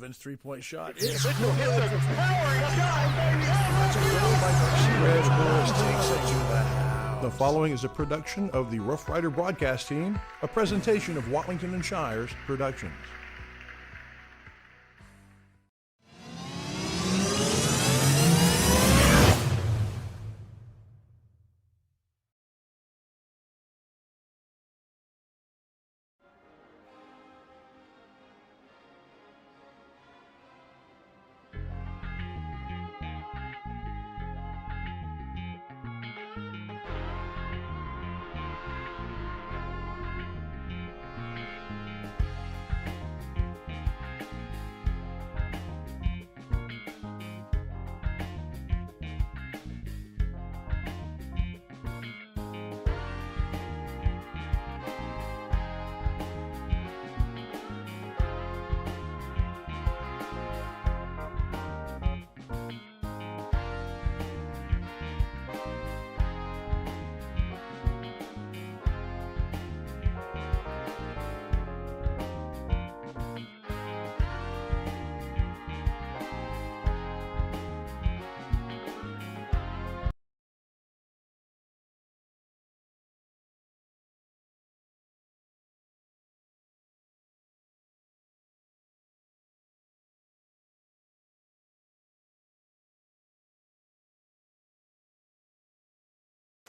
Ben's three-point shot is It's a powering shot, baby. That's a goal by Red Bulls takes it to the house. The following is a production of the Rough Rider broadcast team, a presentation of Watlington and Shires Productions.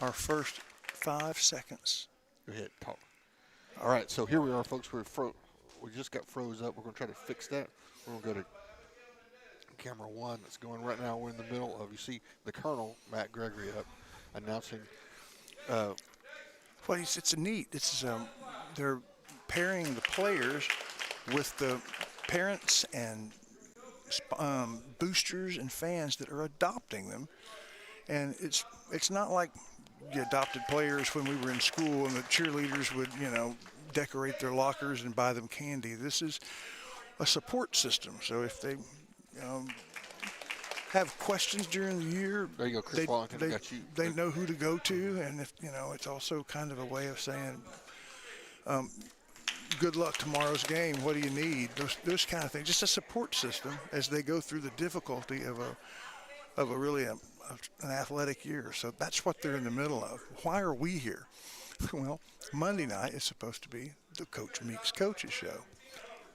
Our first 5 seconds. Go ahead, talk. All right, so here we are, folks. We just got froze up. We're going to try to fix that. We're going to go to camera one that's going right now. We're in the middle of, you see the Colonel, Matt Gregory, up announcing. Well, it's neat. They're pairing the players with the parents and boosters and fans that are adopting them. And it's not like the adopted players when we were in school and the cheerleaders would, decorate their lockers and buy them candy. This is a support system. So if they have questions during the year, there you go, Chris Wallington, got you. They know who to go to. And if it's also kind of a way of saying, good luck tomorrow's game. What do you need? Those kind of things. Just a support system as they go through the difficulty of a really an athletic year. So that's what they're in the middle of. Why are we here? Well, Monday night is supposed to be the Coach Meeks Coaches Show.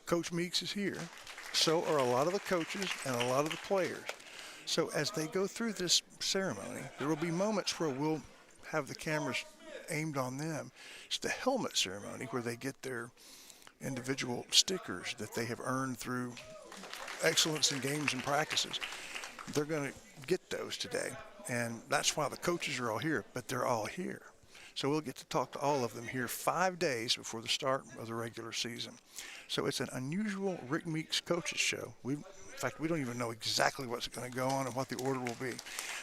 Coach Meeks is here. So are a lot of the coaches and a lot of the players. So as they go through this ceremony, there will be moments where we'll have the cameras aimed on them. It's the helmet ceremony where they get their individual stickers that they have earned through excellence in games and practices. They're going to get those today, and that's why the coaches are all here, but they're all here. So we'll get to talk to all of them here 5 days before the start of the regular season. So it's an unusual Rick Meeks Coaches Show. In fact, we don't even know exactly what's going to go on and what the order will be.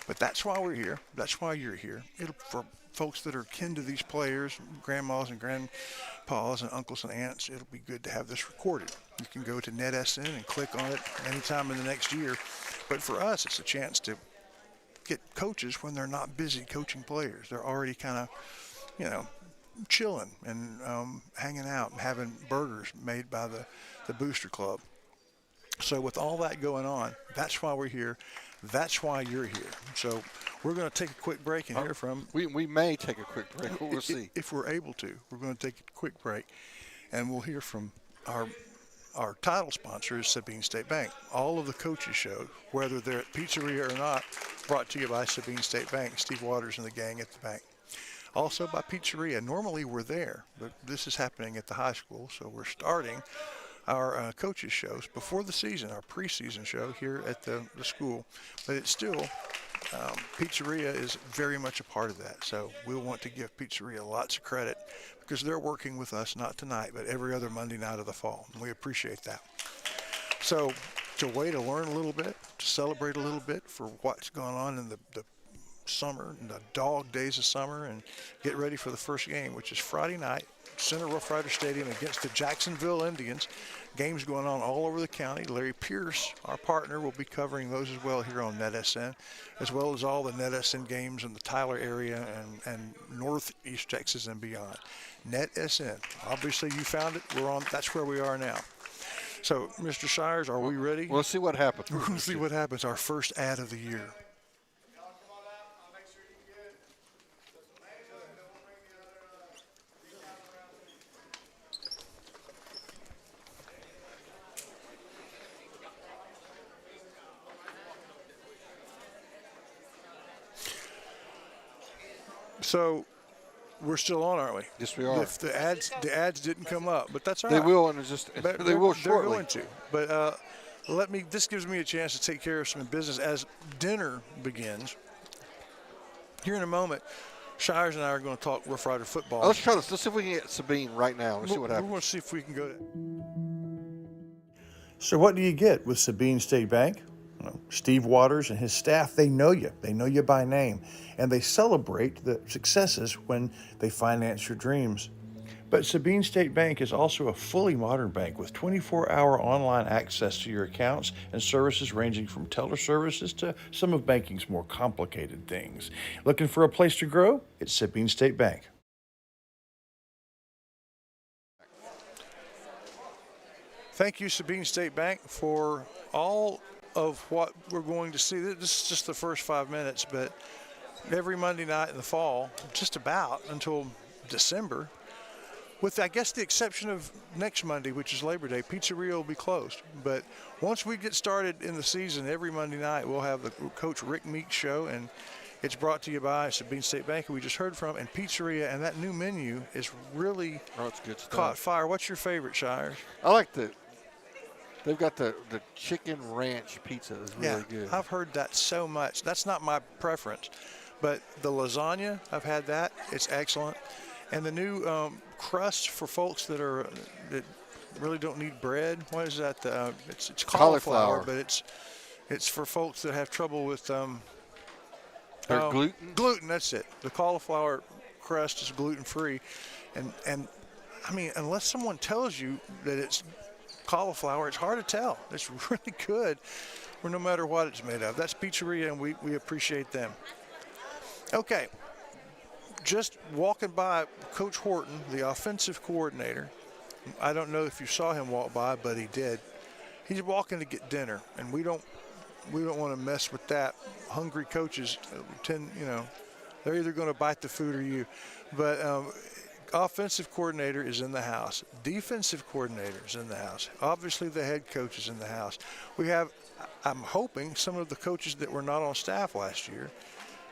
But that's why we're here. That's why you're here. For folks that are kin to these players, grandmas and grandpas and uncles and aunts, it'll be good to have this recorded. You can go to NetSN and click on it anytime in the next year. But for us, it's a chance to get coaches when they're not busy coaching players. They're already kind of, chilling and hanging out and having burgers made by the Booster Club. So with all that going on, that's why we're here. That's why you're here. So we're going to take a quick break and hear from. We may take a quick break. We'll see. If we're able to. We're going to take a quick break, and we'll hear from our title sponsor is Sabine State Bank. All of the coaches shows, whether they're at Pizzeria or not, brought to you by Sabine State Bank, Steve Waters and the gang at the bank. Also by Pizzeria. Normally we're there, but this is happening at the high school, so we're starting our coaches shows before the season, our preseason show here at the school. But it's still, Pizzeria is very much a part of that. So we'll want to give Pizzeria lots of credit because they're working with us, not tonight, but every other Monday night of the fall. And we appreciate that. So it's a way to learn a little bit, to celebrate a little bit for what's going on in the summer, and the dog days of summer, and get ready for the first game, which is Friday night, Center Roughrider Stadium against the Jacksonville Indians. Games going on all over the county. Larry Pierce, our partner, will be covering those as well here on NetSN, as well as all the NetSN games in the Tyler area and northeast Texas and beyond. NetSN. Obviously, you found it. We're on. That's where we are now. So, Mr. Shires, are we ready? We'll see what happens. We'll see what happens. Our first ad of the year. So, we're still on, aren't we? Yes, we are. If the ads didn't come up, but that's all They right. will, and it's just they will shortly. They're going to. But this gives me a chance to take care of some business as dinner begins. Here in a moment, Shires and I are going to talk Rough Rider football. Let's try this. Let's see if we can get Sabine right now. Let's see what We're happens. going to see if we can go to. So what do you get with Sabine State Bank? Well, Steve Waters and his staff, they know you. They know you by name. And they celebrate the successes when they finance your dreams. But Sabine State Bank is also a fully modern bank with 24-hour online access to your accounts and services ranging from teller services to some of banking's more complicated things. Looking for a place to grow? It's Sabine State Bank. Thank you, Sabine State Bank, for all of what we're going to see. This is just the first 5 minutes, but every Monday night in the fall, just about until December, with, I guess, the exception of next Monday, which is Labor Day, Pizzeria will be closed. But once we get started in the season, every Monday night, we'll have the Coach Rick Meeks show, and it's brought to you by Sabine State Bank, who we just heard from, and Pizzeria, and that new menu is really It's good stuff. caught fire. What's your favorite, Shires? I like they've got the chicken ranch pizza is really good. I've heard that so much. That's not my preference, but the lasagna, I've had that. It's excellent. And the new crust for folks that really don't need bread. What is that? It's cauliflower, but it's for folks that have trouble with gluten. Gluten, that's it. The cauliflower crust is gluten free, and I mean, unless someone tells you that it's cauliflower, it's hard to tell. It's really good, or no matter what it's made of. That's Pizzeria, and we appreciate them. Okay. Just walking by Coach Horton, the offensive coordinator. I don't know if you saw him walk by, but he did. He's walking to get dinner, and we don't want to mess with that. Hungry coaches they're either going to bite the food or you. But offensive coordinator is in the house. Defensive coordinator is in the house. Obviously, the head coach is in the house. We have, I'm hoping, some of the coaches that were not on staff last year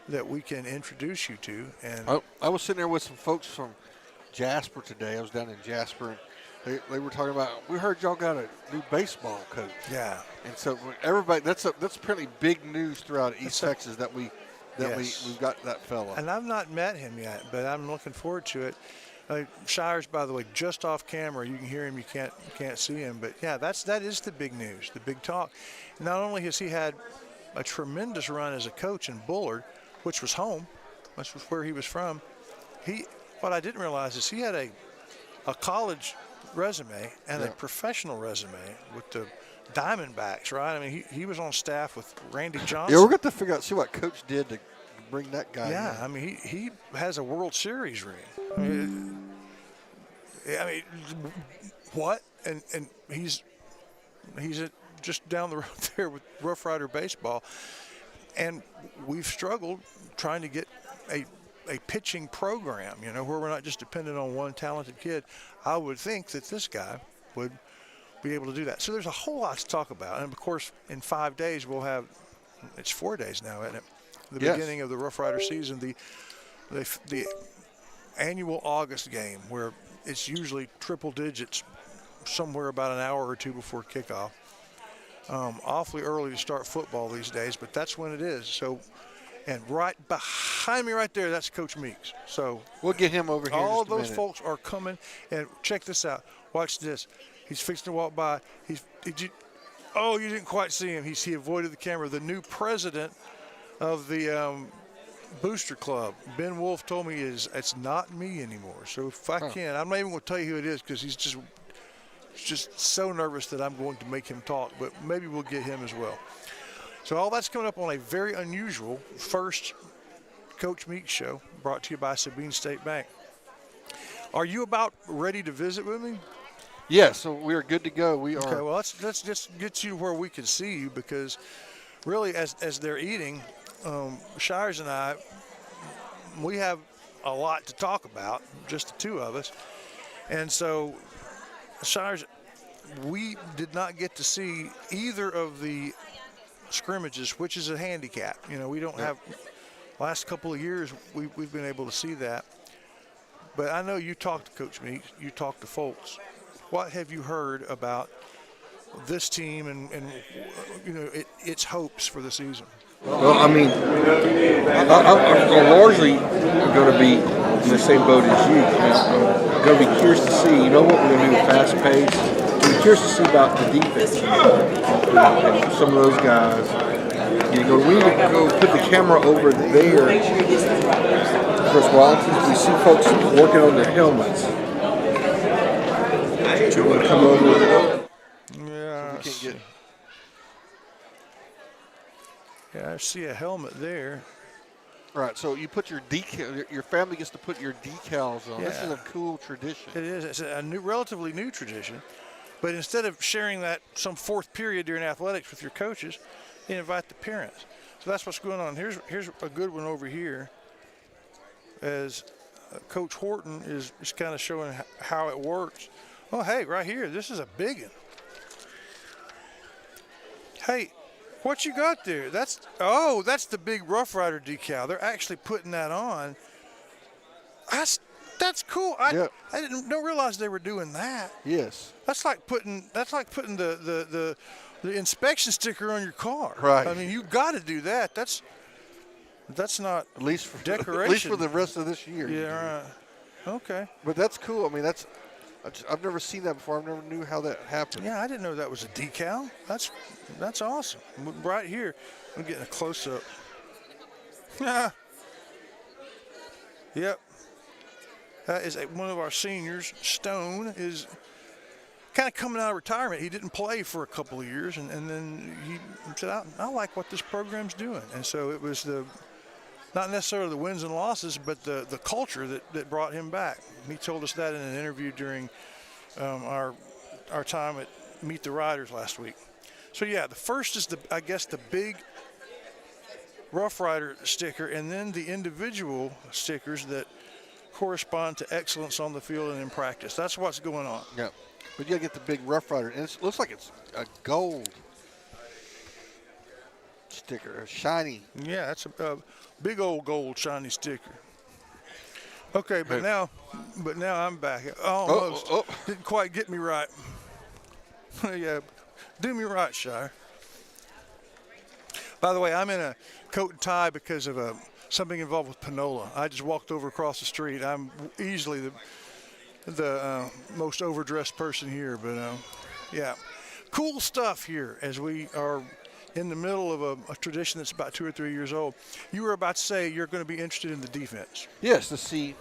that we can introduce you to. And I was sitting there with some folks from Jasper today. I was down in Jasper, and they were talking about, we heard y'all got a new baseball coach. Yeah. And so everybody, that's apparently big news throughout East Texas that we've got that fella. And I've not met him yet, but I'm looking forward to it. Shires, by the way, just off camera. You can hear him. You can't see him. But yeah, that is the big news, the big talk. Not only has he had a tremendous run as a coach in Bullard, which was home, which was where he was from. What I didn't realize is he had a college resume and a professional resume with the Diamondbacks, right? I mean, he was on staff with Randy Johnson. Yeah, we're going to figure out, see what Coach did to bring that guy in. Yeah, I mean, he has a World Series ring. I mean, what? And he's just down the road there with Rough Rider baseball. And we've struggled trying to get a pitching program, where we're not just dependent on one talented kid. I would think that this guy would be able to do that. So there's a whole lot to talk about. And, of course, in 5 days we'll have – it's 4 days now, isn't it? The beginning of the Rough Rider season, the annual August game where it's usually triple digits somewhere about an hour or two before kickoff. Awfully early to start football these days, but that's when it is. So, and right behind me right there, that's Coach Meeks. So we'll get him over here. All of those folks are coming, and check this out. Watch this. He's fixing to walk by. You didn't quite see him. He avoided the camera. The new president of the Booster Club, Ben Wolf, told me it's not me anymore. So if I can, I'm not even going to tell you who it is because he's just so nervous that I'm going to make him talk, but maybe we'll get him as well. So all that's coming up on a very unusual first Coach Meeks show brought to you by Sabine State Bank. Are you about ready to visit with me? Yeah, so we are good to go. We Okay, are. well, let's just get you where we can see you, because really, as they're eating, Shires and I, we have a lot to talk about, just the two of us. And so, Shires, we did not get to see either of the scrimmages, which is a handicap. You know, we don't have, last couple of years, we've been able to see that. But I know you talked to Coach Meeks, you talked to folks. What have you heard about this team and you know, its hopes for the season? Well, I mean, I'm largely going to be in the same boat as you. I'm going to be curious to see, you know what we're going to do with fast pace. I'm curious to see about the defense. And some of those guys. We need to go put the camera over there. First of all, we see folks working on their helmets. Do you want to come over? Yeah, So we can't get. yeah, I see a helmet there. Right, so you put your decal. Your family gets to put your decals on. This is Yeah. a cool tradition. It is. It's a new, relatively new tradition. But instead of sharing that some fourth period during athletics with your coaches, you invite the parents. So that's what's going on. Here's a good one over here. As Coach Horton is kind of showing how it works. Oh, hey, right here. This is a big one. Hey, what you got there? That's the big Rough Rider decal. They're actually putting that on. That's cool. I don't realize they were doing that. Yes. That's like putting the inspection sticker on your car. Right. I mean, you got to do that. That's not At least for decoration. At least for the rest of this year. Yeah. Right. Okay. But that's cool. I mean, I've never seen that before. I never knew how that happened. Yeah, I didn't know that was a decal. That's awesome. Right here, I'm getting a close up. Yep. That is one of our seniors. Stone is kind of coming out of retirement. He didn't play for a couple of years, and then he said, I like what this program's doing. And so it was not necessarily the wins and losses, but the culture that brought him back. He told us that in an interview during our time at Meet the Riders last week. So yeah, the first is I guess the big Rough Rider sticker, and then the individual stickers that correspond to excellence on the field and in practice. That's what's going on. Yeah. But you got to get the big Rough Rider. And it looks like it's a gold sticker, a shiny. Yeah, that's a big old gold shiny sticker. Okay, but now I'm back. Almost. Didn't quite get me right. Yeah, do me right, Shire. By the way, I'm in a coat and tie because of something involved with Panola. I just walked over across the street. I'm easily the most overdressed person here, but yeah, cool stuff here as we are in the middle of a tradition that's about 2 or 3 years old. You were about to say you're going to be interested in the defense. Yes, to see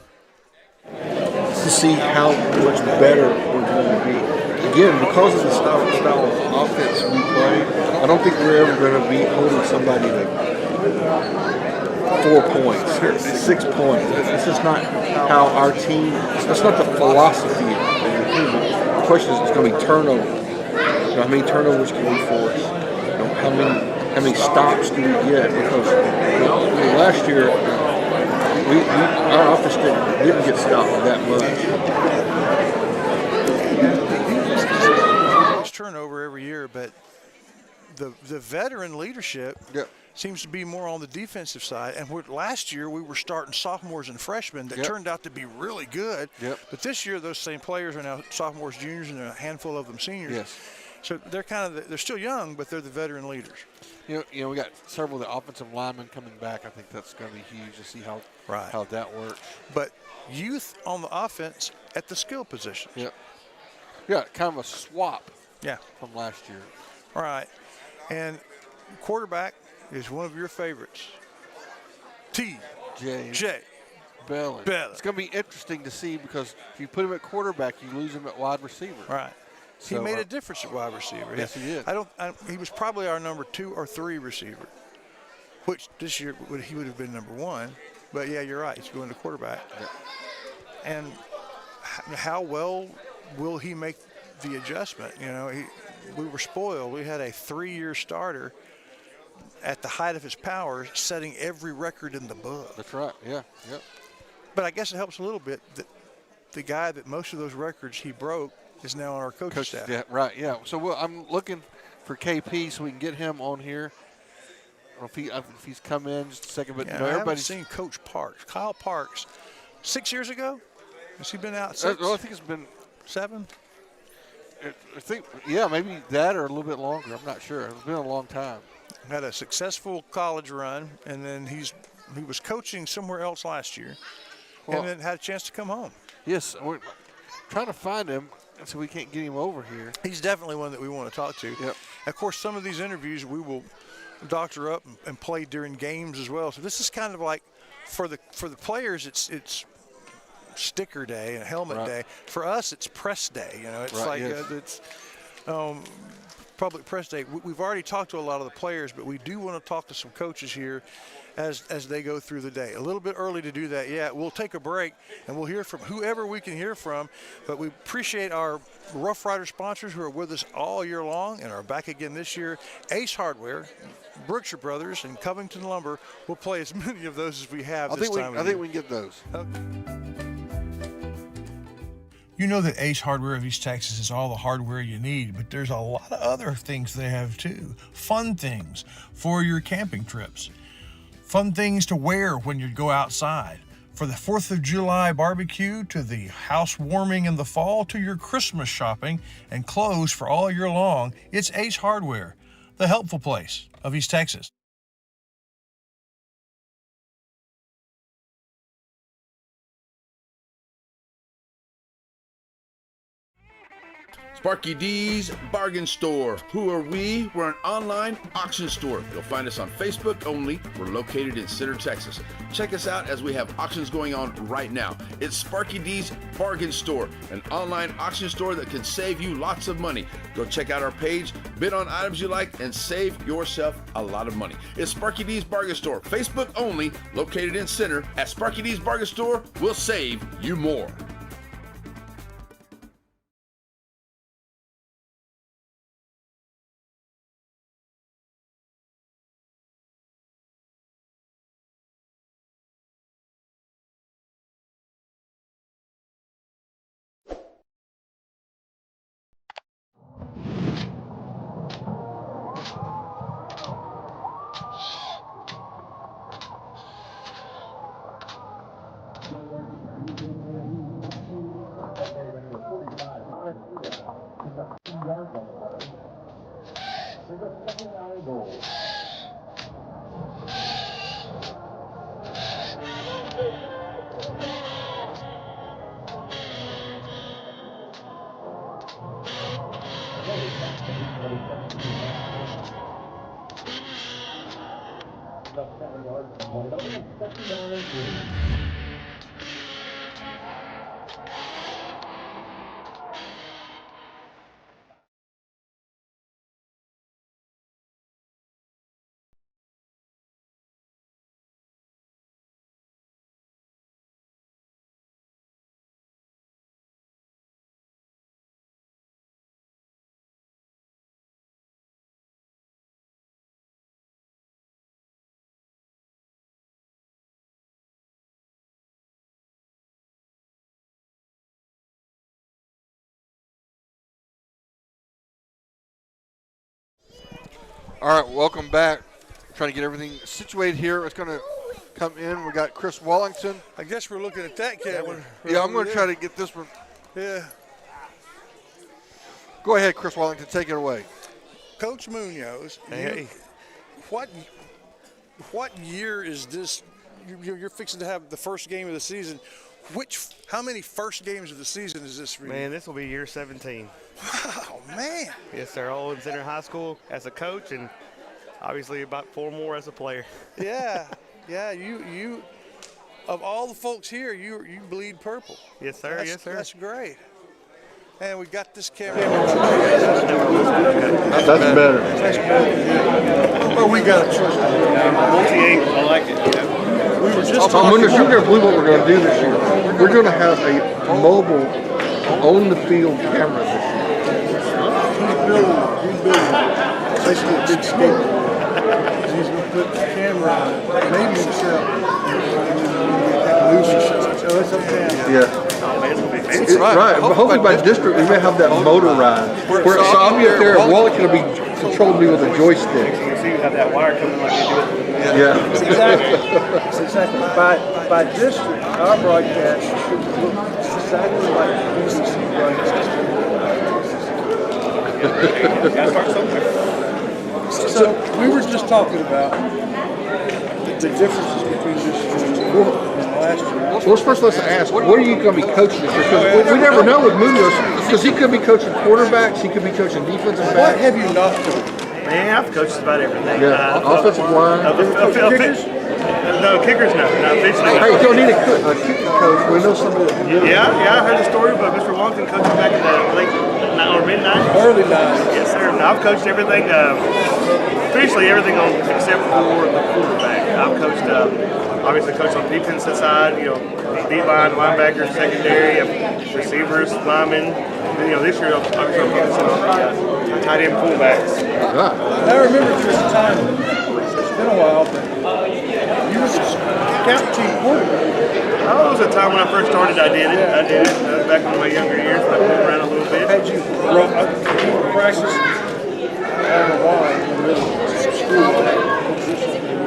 how much better we're going to be. Again, because of the style of offense we play, I don't think we're ever going to be holding somebody to 4 points, 6 points. This is not how our team, that's not the philosophy of the team. The question is, it's going to be turnover. You know, how many turnovers can we force? You know, how many stops do we get? Because last year, our offense didn't get stopped that much. Turnover every year, but the veteran leadership seems to be more on the defensive side. And last year we were starting sophomores and freshmen that turned out to be really good. But this year those same players are now sophomores, juniors, and a handful of them seniors. Yes. So they're they're still young, but they're the veteran leaders. You know, we got several of the offensive linemen coming back. I think that's going to be huge to see how that works. But youth on the offense at the skill positions. Yeah, kind of a swap. Yeah. From last year. All right. And quarterback is one of your favorites. J. Bellin. It's going to be interesting to see because if you put him at quarterback, you lose him at wide receiver. Right. So, he made a difference at wide receiver. Yes, he did. He was probably our number 2 or 3 receiver, which this year he would have been number 1. But yeah, you're right. He's going to quarterback. Yeah. And how well will he make the adjustment. You know, we were spoiled. We had a 3-year starter at the height of his powers, setting every record in the book. That's right. Yeah. Yep. But I guess it helps a little bit that the guy that most of those records he broke is now on our coaching staff. Yeah, right. Yeah. So I'm looking for KP so we can get him on here. I don't know if he's come in just a second, but Yeah, you know, I haven't everybody's seen Coach Parks, Kyle Parks, 6 years ago. Has he been out 6? Well, I think it's been 7. I think, yeah, maybe that or a little bit longer. I'm not sure. It's been a long time. Had a successful college run, and then he was coaching somewhere else last year, Well, and then had a chance to come home. Yes, we're trying to find him, so we can't get him over here. He's definitely one that we want to talk to. Yep. Of course, some of these interviews we will doctor up and play during games as well. So this is kind of like for the players, it's sticker day and helmet Right. day. For us, it's press day. You know, it's Right, like yes. it's public press day. We've already talked to a lot of the players, but we do want to talk to some coaches here as they go through the day. A little bit early to do that yet. We'll take a break and we'll hear from whoever we can hear from. But we appreciate our Rough Rider sponsors who are with us all year long and are back again this year. Ace Hardware, Brookshire Brothers, and Covington Lumber. We'll play as many of those as we have I this think time I of think year. we can get those. You know that Ace Hardware of East Texas is all the hardware you need, but there's a lot of other things they have too. Fun things for your camping trips. Fun things to wear when you go outside. For the 4th of July barbecue, to the house warming in the fall, to your Christmas shopping and clothes for all year long, it's Ace Hardware, the helpful place of East Texas. Sparky D's Bargain Store. Who are we? We're an online auction store. You'll find us on Facebook only. We're located in Center, Texas. Check us out as we have auctions going on right now. It's Sparky D's Bargain Store, an online auction store that can save you lots of money. Go check out our page, bid on items you like, and save yourself a lot of money. It's Sparky D's Bargain Store, Facebook only, located in Center. At Sparky D's Bargain Store, we'll save you more. All right, welcome back. Trying to get everything situated here. It's going to come in. We got Chris Wallington. I guess we're looking at that cat. Yeah, I'm going to try to get this one. Yeah. Go ahead, Chris Wallington. Take it away. Coach Munoz, Hey. what year is this? You're fixing to have the first game of the season. How many first games of the season is this for you? Man, this will be year 17. Oh, man. Yes, sir. All in Center High School as a coach, and obviously about 4 more as a player. Yeah. Yeah, you of all the folks here, you bleed purple. Yes, sir. That's, Yes, sir. That's great. And we got this camera. That's better. Well, we got a choice. I like it. We were just I'm talking wondering if you're going to believe what we're going to do this year. We're going to have a mobile, on-the-field camera this year. building basically a big skateboard. And he's going to put the camera on it, maybe himself, and have movie shots. So it's okay. Yeah. Oh, man, it's gonna be fancy. It's right. Right, but hopefully by district we may have that motor ride. Where, so I'll be up there and Wallet's going to be controlling me with a joystick. You can see you have that wire coming like you do it. Yeah. It's exactly. By district, our broadcast should look exactly like BBC broadcast. Gotta start somewhere. So we were just talking about the differences between this year and last year. Well, first let's ask, what are you going to be coaching this year? Because we never know with Munoz, because he could be coaching quarterbacks, he could be coaching defensive What backs. have you not coached? Man, I've coached about everything. Yeah, offensive line. Kickers? No, kickers, no. Not officially. Hey, you don't need a kicking coach. We know somebody that can do it. Yeah, I heard the story about Mr. Wongton coaching back in the late or mid-90s. Early 90s. Yes, sir. No, I've coached everything, officially everything on except for the quarterback. I've coached, obviously coached on defensive side, D-line, linebackers, secondary, receivers, linemen. This year, obviously, I'm focusing on the tight end fullbacks. And I remember there was a time, it's been a while, but you were just scout team quarterback. Oh, it was a time when I first started. I did it. That was back in my younger years. I moved around a little bit. Had you practice? I don't know why, in the middle of school, you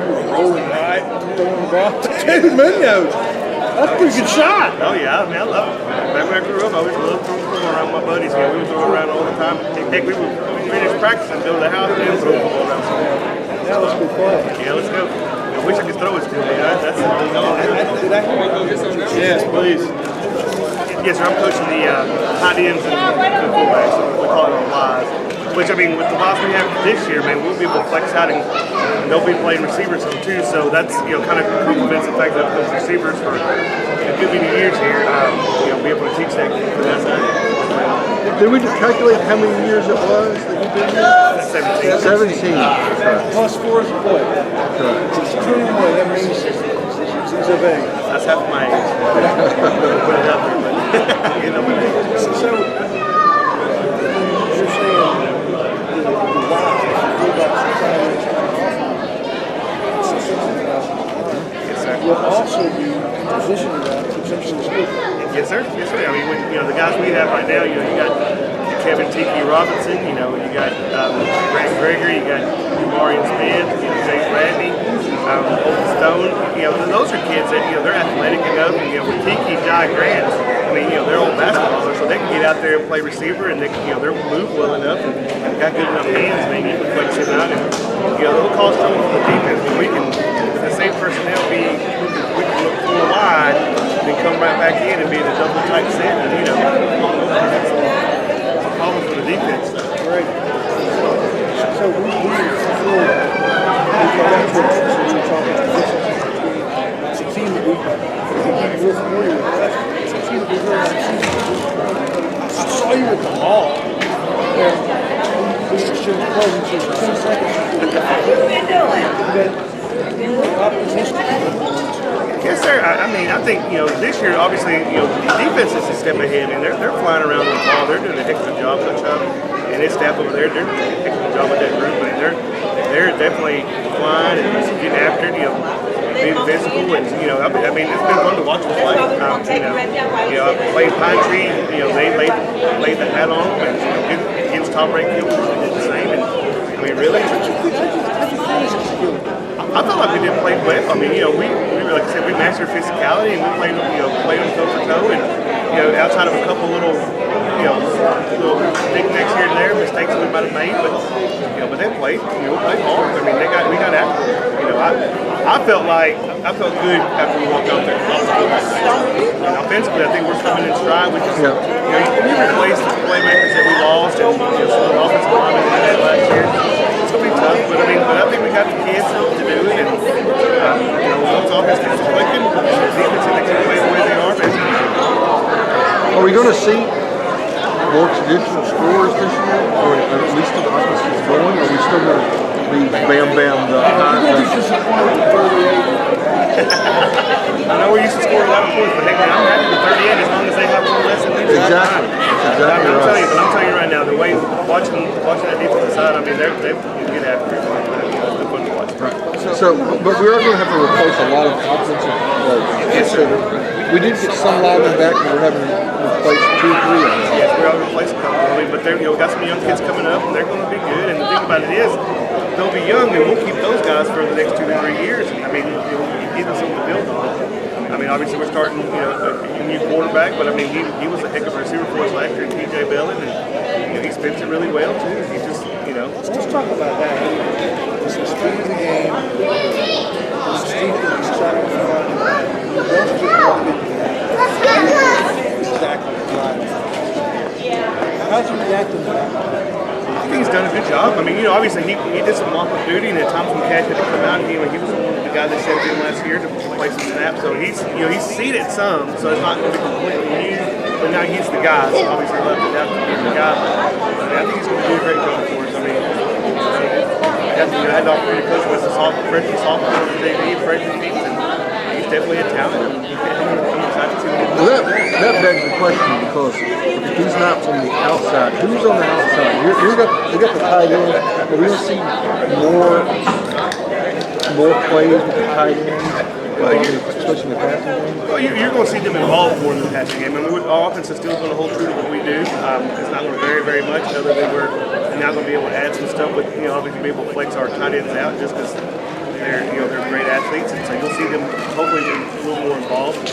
were rolling right, throwing the ball. Dude, Munoz, that's a pretty good shot. Oh yeah, I mean, I love it. Back when I grew up, I always loved throwing the football around with my buddies. We would throw it around all the time. Heck, we would finish practice and go to the house and then throw the football around. That was good play. Yeah, let's go. I wish I could throw it still. That's Did I hear you? Yes, please. Yes, sir. I'm coaching the tight ends and the fullbacks. We call it on live. Which, I mean, with the loss we have this year, man, we'll be able to flex out and they'll be playing receivers too. So that's, kind of complements the fact that I've coached receivers for a good many years here. Be able to teach that for that side. Did we calculate how many years it was that you've been here? 17. 17. Okay. Plus 4 is a play. It's 21. That means he's of age. That's half my age. Put it up there, but So you're saying the wow, yes, sir. will also be positioned to potentially score. Yes, sir. Yes, sir. I mean, the guys we have right now, you got Kevin Tiki Robinson, you got Grant Gregory, you got Marion Smith, Jay Bradley, Stone. Those are kids that they're athletic enough, and with Tiki, Jai Grant, I mean, they're old basketballers, so they can get out there and play receiver, and they can, they're move well enough and got good enough hands. I mean, you can flex it out, and they'll cause trouble for the defense, but we can, with the same personnel, we can look full wide, then come right back in and be in a double tight set, and it's a problem for the defense. Right. So we go back to what you're talking about. It's a team that we're real familiar with. It's a team that we really like. I saw you at the mall. We were showing the presence for 10 seconds. That you were optimistic. Yes, sir. I mean, I think this year, obviously, the defense is a step ahead, and they're flying around the ball. They're doing a heck of a job, Coach Hubb and his staff over there. They're doing a heck of a job with that group. I mean, they're definitely flying and getting after it. Being physical, and I mean, it's been fun to watch them play. Playing Pine Tree, they laid the hat on them, and against top-ranked Killers, they did the same. And I mean, really. I felt like we didn't play well. I mean, we like I said, we matched their physicality and we played them toe for toe. And outside of a couple little knickknacks here and there, mistakes we might have made, but they played. We played hard. I mean, we got after it. I felt good after we walked out there. Offensively, I think we're coming in stride. We just, we replaced the playmakers that we lost, and some of the offensive linemen we had last year. It's gonna be tough, but I think we got the kids to do it, and once offense gets clicking, the defense and they can play the way they are, man. Are we going to see more traditional scores this year, or at least the offense is going? Or are we still going to be bam the high? You're going to be disappointed with 38. I know we used to score 11 points, but heck, man, I'm happy with 38 as long as they have one less than we do. Exactly. I'm telling you, but I'm telling you right now, the way watching that defensive side, I mean, they get after it. They're fun to watch. So, but we are going to have to replace a lot of offensive players. Yes, sir. We did get some linemen back, but we're having to replace 2 or 3 of them. Yes, we are replacing a couple. I mean, but they're, got some young kids coming up, and they're going to be good. And the thing about it is, they'll be young, and we'll keep those guys for the next 2 to 3 years. I mean, give them something to build on. I mean, obviously we're starting, a new quarterback, but I mean, he was a heck of a receiver for us last year, TJ Bellin, and he spins it really well too. He just, Let's just talk about that. It's the speed of the game. The speed that he's trying to run. You don't get up in there. Exactly right. How'd you react to that? I think he's done a good job. I mean, obviously he did some mock-up duty, and at times when Cash had to come out, he was one of the guys that stepped in last year to play some snaps. So he's seeded some, so it's not going to be completely new. But now he's the guy, so obviously left it out to be the guy. But I think he's going to do a great job for us. I mean, I had the opportunity to coach with the freshman, sophomore, JV, freshman teams, and he's definitely a talent. I'm excited to see what he does. Well, that begs the question, because if he's not on the outside, who's on the outside? You got the tight end. Are we going to see more plays with the tight end? Especially in the passing game? Well, you're going to see them involved more in the passing game. I mean, our offense is still going to hold true to what we do. It's not going to vary very much, other than we're now going to be able to add some stuff with, obviously be able to flex our tight ends out just because they're great athletes, and so you'll see them hopefully be a little more involved.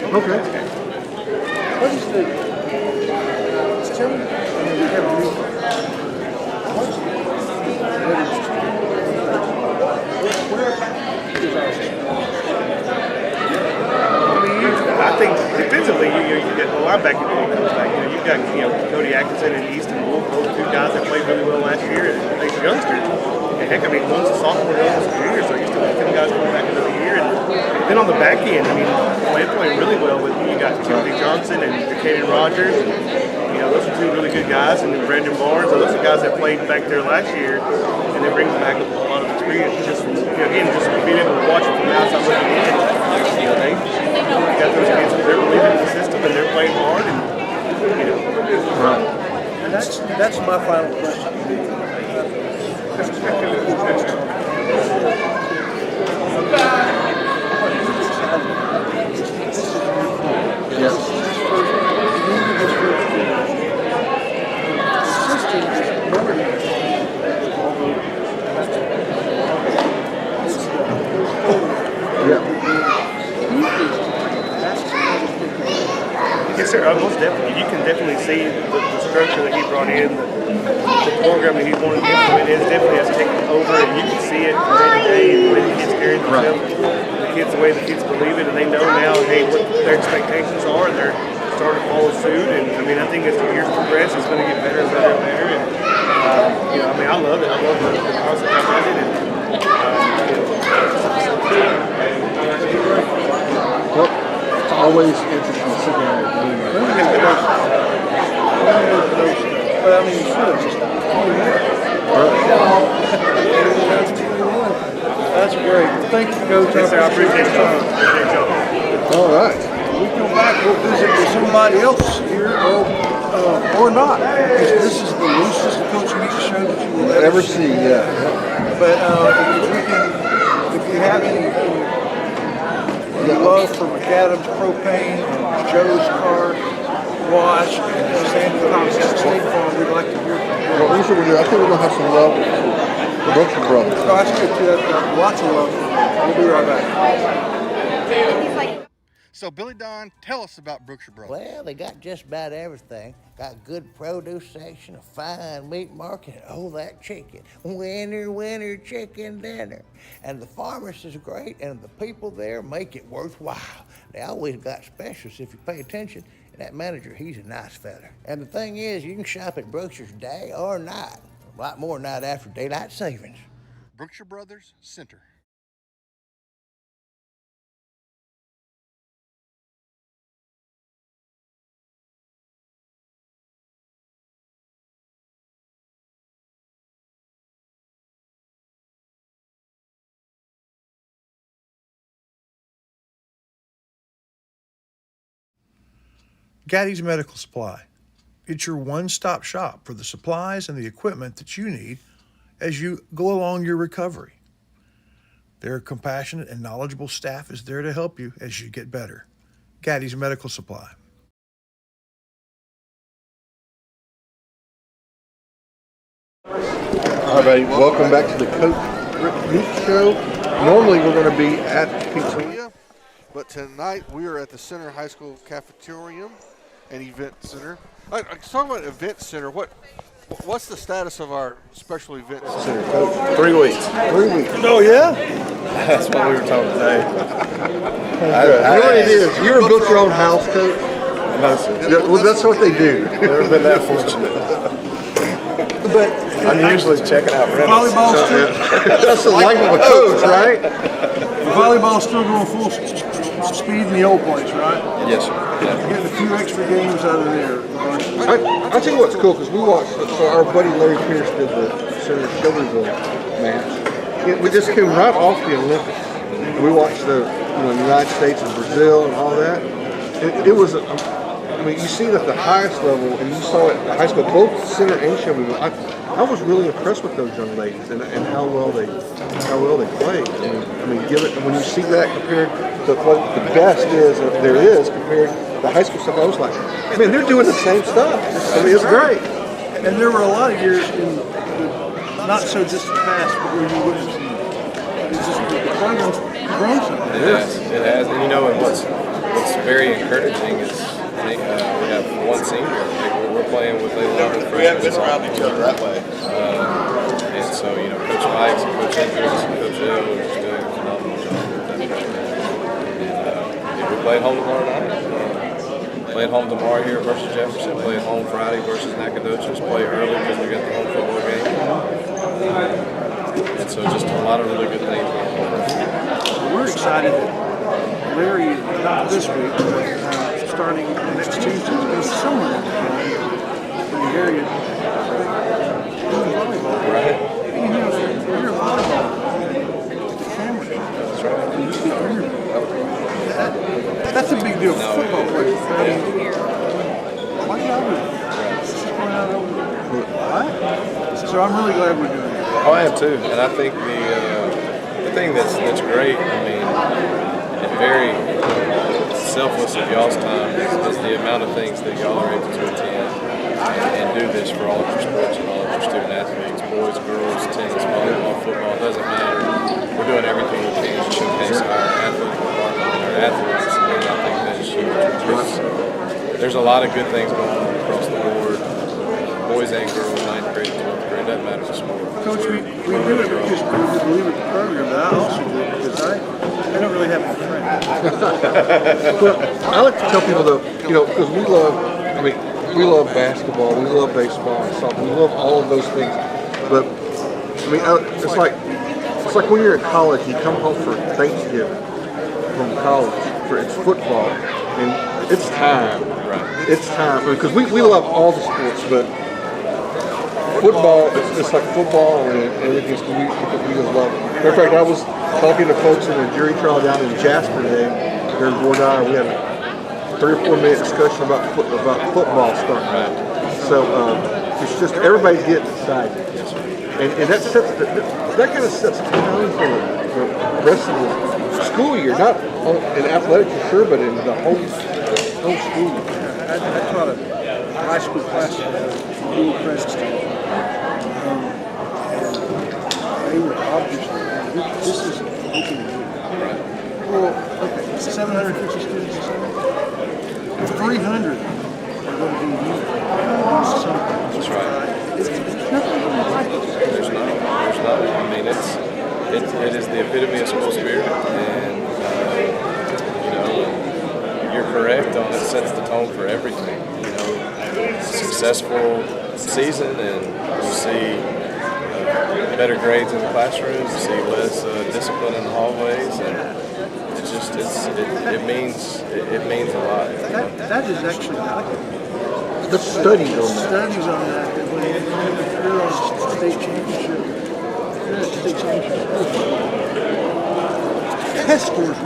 Okay. What is the... Tell me, we have a new... What's I think defensively, you get a linebacker comes back. You've got Cody Atkinson and Easton Wolf, those 2 guys that played really well last year, and they're youngsters. And heck, I mean, one's a sophomore, one's a junior, so you still have 10 guys coming back another year. And then on the back end, I mean, they're playing really well with you got Timothy Johnson and Caden Rogers. And, those are 2 really good guys, and then Brandon Barnes. So those are guys that played back there last year, and they bring back a lot of experience. Just again, just being able to watch it from the outside looking in. They got those kids that they're believing in the system, and they're playing hard, and Right. And that's my final question. Yes, sir. Most definitely. You can definitely see the structure that he brought in, the program that he wanted to implement definitely has taken over, and you can see it from day to day and the way the kids carry themselves, the way the kids believe it, and they know now, hey, what their expectations are, and they're starting to follow suit. And I mean, I think as the years progress, it's going to get better and better and better. And I mean, I love it. I love the concept behind it. And Well, it's always interesting to sit down and do that. But I mean, sure, just that's great. Thank you, Coach. yes, sir, I appreciate y'all. All right. When we come back, we'll visit with somebody else here, or not. Because this is the loosest coaching meet show that you will ever see. Yeah. But if you have any love for McAdams Propane, Joe's Car Wash, and Sandy Thompson State Farm, we'd like to hear from you. Well, here's what we're doing. I think we're going to have some love for the Brooks Brothers. So I should get lots of love. We'll be right back. So, Billy Don, tell us about Brookshire Brothers. Well, they got just about everything. Got good produce section, a fine meat market, and oh, that chicken. Winner, chicken dinner. And the pharmacist is great, and the people there make it worthwhile. They always got specials if you pay attention. And that manager, he's a nice fella. And the thing is, you can shop at Brookshire's day or night. A lot more night after daylight savings. Brookshire Brothers Center. Gaddy's Medical Supply. It's your one-stop shop for the supplies and the equipment that you need as you go along your recovery. Their compassionate and knowledgeable staff is there to help you as you get better. Gaddy's Medical Supply. All right, buddy. Welcome back to the Coach Rick Meat Show. Normally we're going to be at Pizzeria, but tonight we are at the Center High School Cafeteria and Event Center. Let's talk about Event Center. What's the status of our special event center, Coach? 3 weeks. 3 weeks. Oh, yeah? That's what we were told today. It is. You ever built your own house, Coach? No, sir. Yeah, well, that's what they do. Never been that fortunate. But I'm usually checking out rentals. that's the life of a coach, right? The volleyball's still going full speed in the old place, right? Yes, sir. You're getting a few extra games out of there. I tell you what's cool, because we watched, so our buddy Larry Pierce did the Senator Shelbyville match. We just came right off the Olympics. We watched the United States and Brazil and all that. It was, I mean, you see it at the highest level, and you saw it at high school, both Center and Shelbyville. I was really impressed with those young ladies and how well they played. I mean, when you see that compared to what the best is there is compared to the high school stuff, I was like, man, they're doing the same stuff. I mean, it's great. And there were a lot of years in the not so distant past where you wouldn't see it's just the program's grown so much. It has. And what's very encouraging is we have one senior. We're playing with a lot of freshmen. We haven't been around each other that way. And so, Coach Mikes and Coach Hendricks and Coach L are just doing a phenomenal job with that program. And we played home tomorrow night. Played home tomorrow here versus Jefferson. Played home Friday versus Nacogdoches. Play early because we got the home football game. And so just a lot of really good things going on. We're excited that Larry, not this week, but starting next Tuesday, is going to be somewhere in the area. Volleyball. Right. You're a volleyball. Cameron. That's right. That's a big deal for football players. Why y'all do it? This is going out over there. So I'm really glad we're doing it. Oh, I am too, and I think the thing that's great, I mean, and very selfless of y'all's time is the amount of things that y'all are able to attend and do this for all of your sports and all of your student athletes, boys, girls, tennis, volleyball, football, it doesn't matter. We're doing everything we can to showcase our athletic department and our athletes, and I think that's huge. There's a lot of good things going on across the board, boys and girls, 9th grade, 12th grade, doesn't matter the sport. Coach, we do it because we believe in the program, but I also do it because I don't really have any friends. Well, I like to tell people though, because we love basketball, we love baseball and soccer, we love all of those things. But I mean, it's like when you're in college, you come home for Thanksgiving from college, it's football, and it's time. Right. It's time because we love all the sports, but football, it's like football and everything because we just love it. Matter of fact, I was talking to folks in a jury trial down in Jasper today. There in Bordeaux, we had a 3 or 4 minute discussion about football starting. Right. So it's just everybody's getting excited, and that kind of sets the tone for the rest of the school year. Not in athletics for sure, but in the whole school year. I taught a high school class dual credits to and they were obviously, this is open week. Well, okay, 750 students or something. 300 are going to be used. That's right. There's nothing really like it. There's not. I mean, it is the epitome of school spirit, and you're correct on it sets the tone for everything. Successful season, and you see better grades in the classrooms, you see less discipline in the hallways, and it means a lot. That is actually The studies on that. Studies on that when you're on state championship, test scores.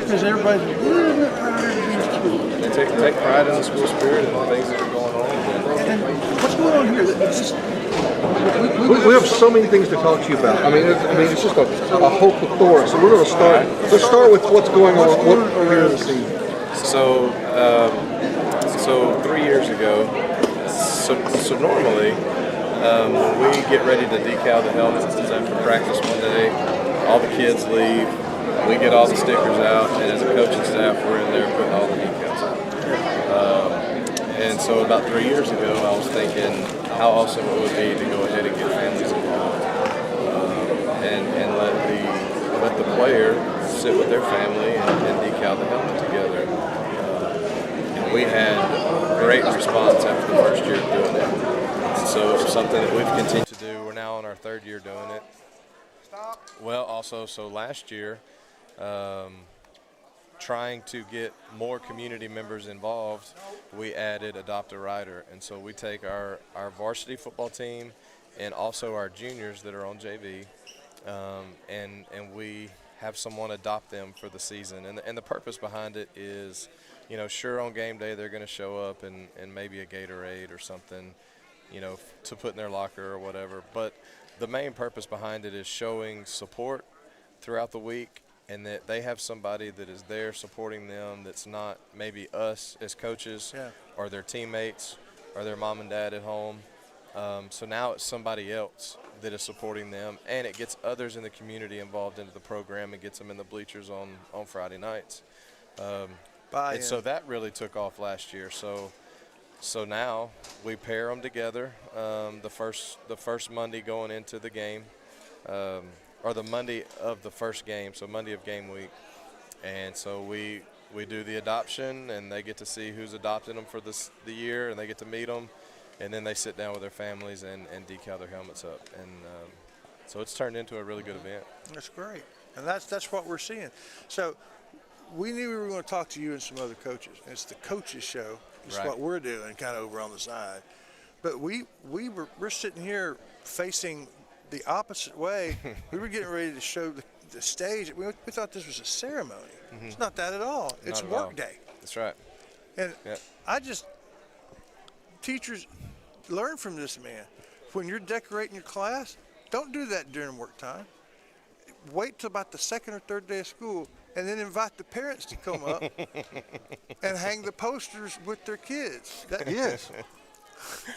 because everybody's a little bit prouder to be in school. They take pride in the school spirit and the things that are going on. And what's going on here? We have so many things to talk to you about. I mean, it's just a whole plethora. So we're going to start. Let's start with what's going on. What we're going to see. So 3 years ago, so normally when we get ready to decal the helmets after practice one day, all the kids leave, we get all the stickers out, and as a coaching staff, we're in there putting all the decals out. And so about 3 years ago, I was thinking how awesome it would be to go ahead and get families involved and let the player sit with their family and decal the helmet together. And we had great response after the first year of doing it. And so it's something that we've continued to do. We're now in our third year doing it. Well, also, so last year, trying to get more community members involved, we added Adopt a Rider. And so we take our varsity football team and also our juniors that are on JV, and we have someone adopt them for the season. And the purpose behind it is, you know, sure, on game day they're going to show up and maybe a Gatorade or something, you know, to put in their locker or whatever. But the main purpose behind it is showing support throughout the week, and that they have somebody that is there supporting them that's not maybe us as coaches or their teammates or their mom and dad at home. So now it's somebody else that is supporting them, and it gets others in the community involved into the program and gets them in the bleachers on Friday nights. And so that really took off last year. So now we pair them together the first Monday going into the game, or the Monday of the first game, so Monday of game week. And so we do the adoption, and they get to see who's adopting them for the year, and they get to meet them, and then they sit down with their families and decal their helmets up. And so it's turned into a really good event. That's great. And that's what we're seeing. So we knew we were going to talk to you and some other coaches. It's the coaches show. It's Right. what we're doing kind of over on the side. But we're sitting here facing the opposite way. We were getting ready to show the stage. We thought this was a ceremony. Mm-hmm. It's not that at all. It's Not at all. work day. That's right. And Yeah. Teachers, learn from this man. When you're decorating your class, don't do that during work time. Wait till about the second or third day of school, and then invite the parents to come up and hang the posters with their kids. Yes.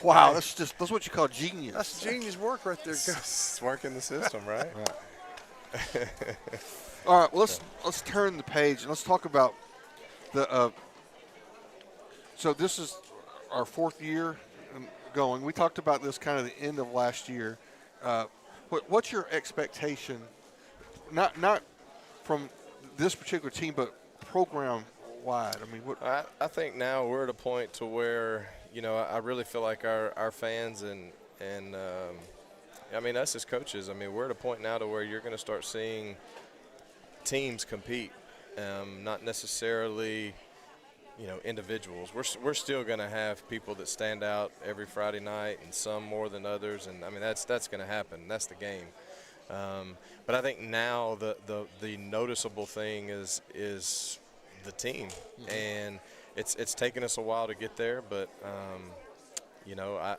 Wow, that's what you call genius. That's genius work right there. It's working the system, right? All right, well, let's turn the page and let's talk about the. So this is our fourth year going. We talked about this kind of the end of last year. What's your expectation? Not from this particular team, but program wide. I mean, what? I think now we're at a point to where, you know, I really feel like our fans and I mean, us as coaches, I mean, we're at a point now to where you're going to start seeing teams compete, not necessarily, you know, individuals. We're still going to have people that stand out every Friday night, and some more than others, and I mean that's going to happen. That's the game. But I think now the noticeable thing is the team, and it's taken us a while to get there, but you know,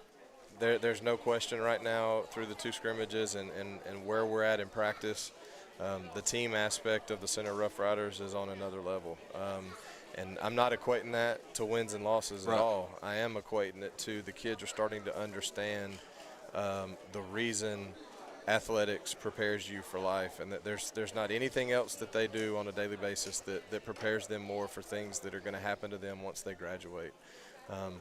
there's no question right now through the two scrimmages and where we're at in practice, the team aspect of the Center Roughriders is on another level. And I'm not equating that to wins and losses at all. I am equating it to the kids are starting to understand the reason athletics prepares you for life, and that there's not anything else that they do on a daily basis that prepares them more for things that are going to happen to them once they graduate.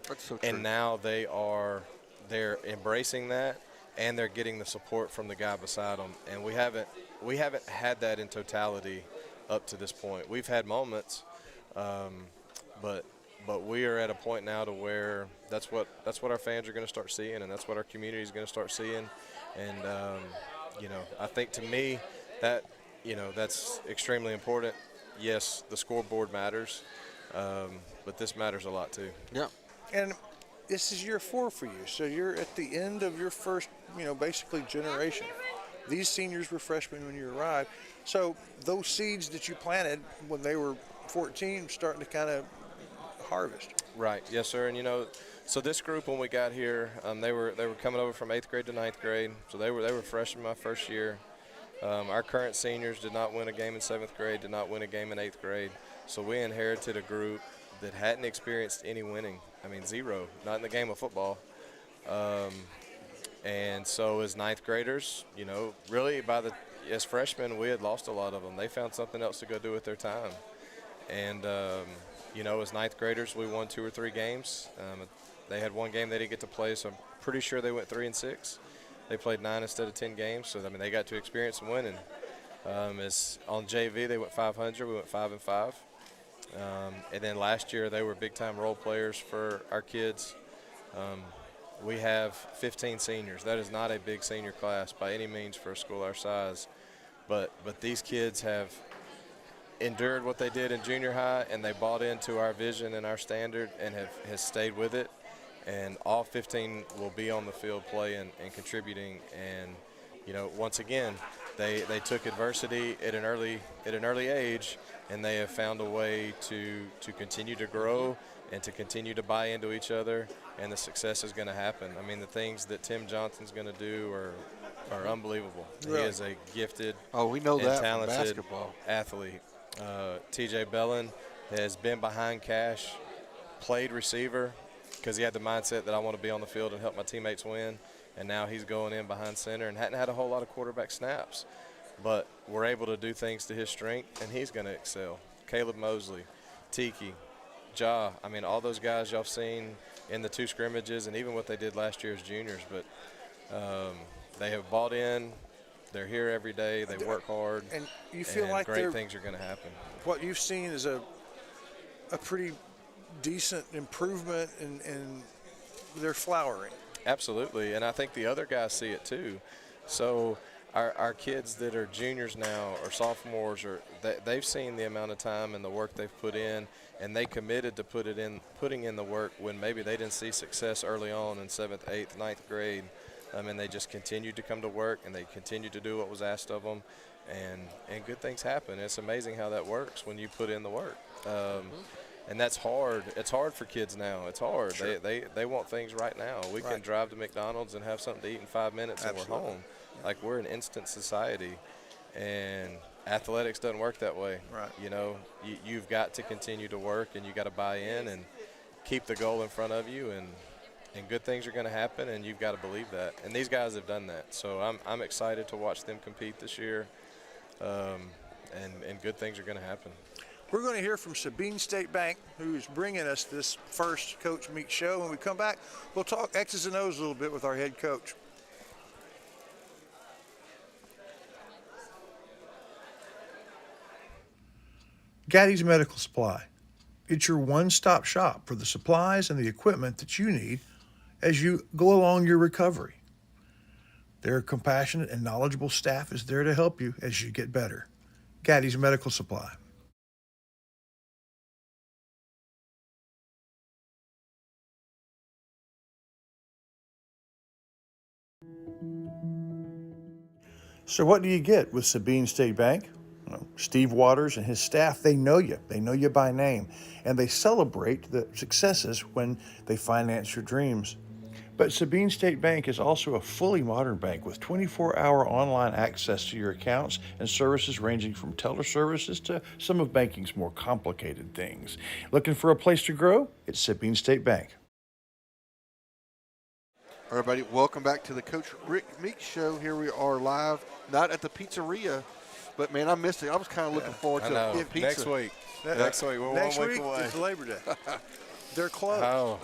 That's so true. And now they're embracing that, and they're getting the support from the guy beside them. And we haven't had that in totality up to this point. We've had moments, but we are at a point now to where that's what our fans are going to start seeing, and that's what our community is going to start seeing. And you know, I think to me that, you know, that's extremely important. Yes, the scoreboard matters, but this matters a lot too. Yeah. And this is year 4 for you, so you're at the end of your first, you know, basically generation. These seniors were freshmen when you arrived. So those seeds that you planted when they were 14 starting to kind of harvest. Right. Yes, sir. And so this group when we got here, they were coming over from 8th grade to 9th grade. So they were freshmen my first year. Our current seniors did not win a game in 7th grade, did not win a game in 8th grade. So we inherited a group that hadn't experienced any winning. I mean, zero, not in the game of football. And so as 9th graders, really as freshmen, we had lost a lot of them. They found something else to go do with their time. And, as 9th graders, we won 2 or 3 games. They had one game they didn't get to play, so I'm pretty sure they went 3-6. They played 9 instead of 10 games, so they got to experience some winning. As on JV, they went 500. We went 5-5. And then last year, they were big-time role players for our kids. We have 15 seniors. That is not a big senior class by any means for a school our size. But these kids have endured what they did in junior high, and they bought into our vision and our standard and has stayed with it. And all 15 will be on the field playing and contributing. And, once again, they took adversity at an early age, and they have found a way to continue to grow and to continue to buy into each other, and the success is going to happen. I mean, the things that Tim Johnson's going to do are unbelievable. Really? He is a gifted we know and that from talented basketball athlete. TJ Bellin has been behind Cash, played receiver because he had the mindset that I want to be on the field and help my teammates win, and now he's going in behind center and hadn't had a whole lot of quarterback snaps. But we're able to do things to his strength, and he's going to excel. Caleb Mosley, Tiki, Ja, I mean, all those guys y'all have seen in the 2 scrimmages and even what they did last year as juniors. But they have bought in. They're here every day. They work hard. And you feel like great things are going to happen. What you've seen is a pretty decent improvement in their flowering. Absolutely, and I think the other guys see it too. So our kids that are juniors now or sophomores, they've seen the amount of time and the work they've put in, and they committed to putting in the work when maybe they didn't see success early on in 7th, 8th, 9th grade. And they just continued to come to work, and they continued to do what was asked of them, and good things happen. It's amazing how that works when you put in the work. And that's hard. It's hard for kids now. It's hard. Sure. They want things right now. We can drive to McDonald's and have something to eat in 5 minutes. Absolutely. And we're home. Like, we're an instant society, and athletics doesn't work that way. Right. You've got to continue to work, and you got to buy in and keep the goal in front of you, and good things are going to happen, and you've got to believe that. And these guys have done that. So I'm excited to watch them compete this year, and good things are going to happen. We're going to hear from Sabine State Bank, who's bringing us this first Coach Meek show. When we come back, we'll talk X's and O's a little bit with our head coach. Gaddy's Medical Supply. It's your one-stop shop for the supplies and the equipment that you need as you go along your recovery. Their compassionate and knowledgeable staff is there to help you as you get better. Gaddy's Medical Supply. So what do you get with Sabine State Bank? Steve Waters and his staff, they know you. They know you by name. And they celebrate the successes when they finance your dreams. But Sabine State Bank is also a fully modern bank with 24-hour online access to your accounts and services ranging from teller services to some of banking's more complicated things. Looking for a place to grow? It's Sabine State Bank. Everybody, welcome back to the Coach Rick Meek Show. Here we are live, not at the pizzeria, but man, I missed it. I was kind of looking forward to a pizza. Next week. Next week. We're Next 1 week week away. is Labor Day. They're closed. Oh.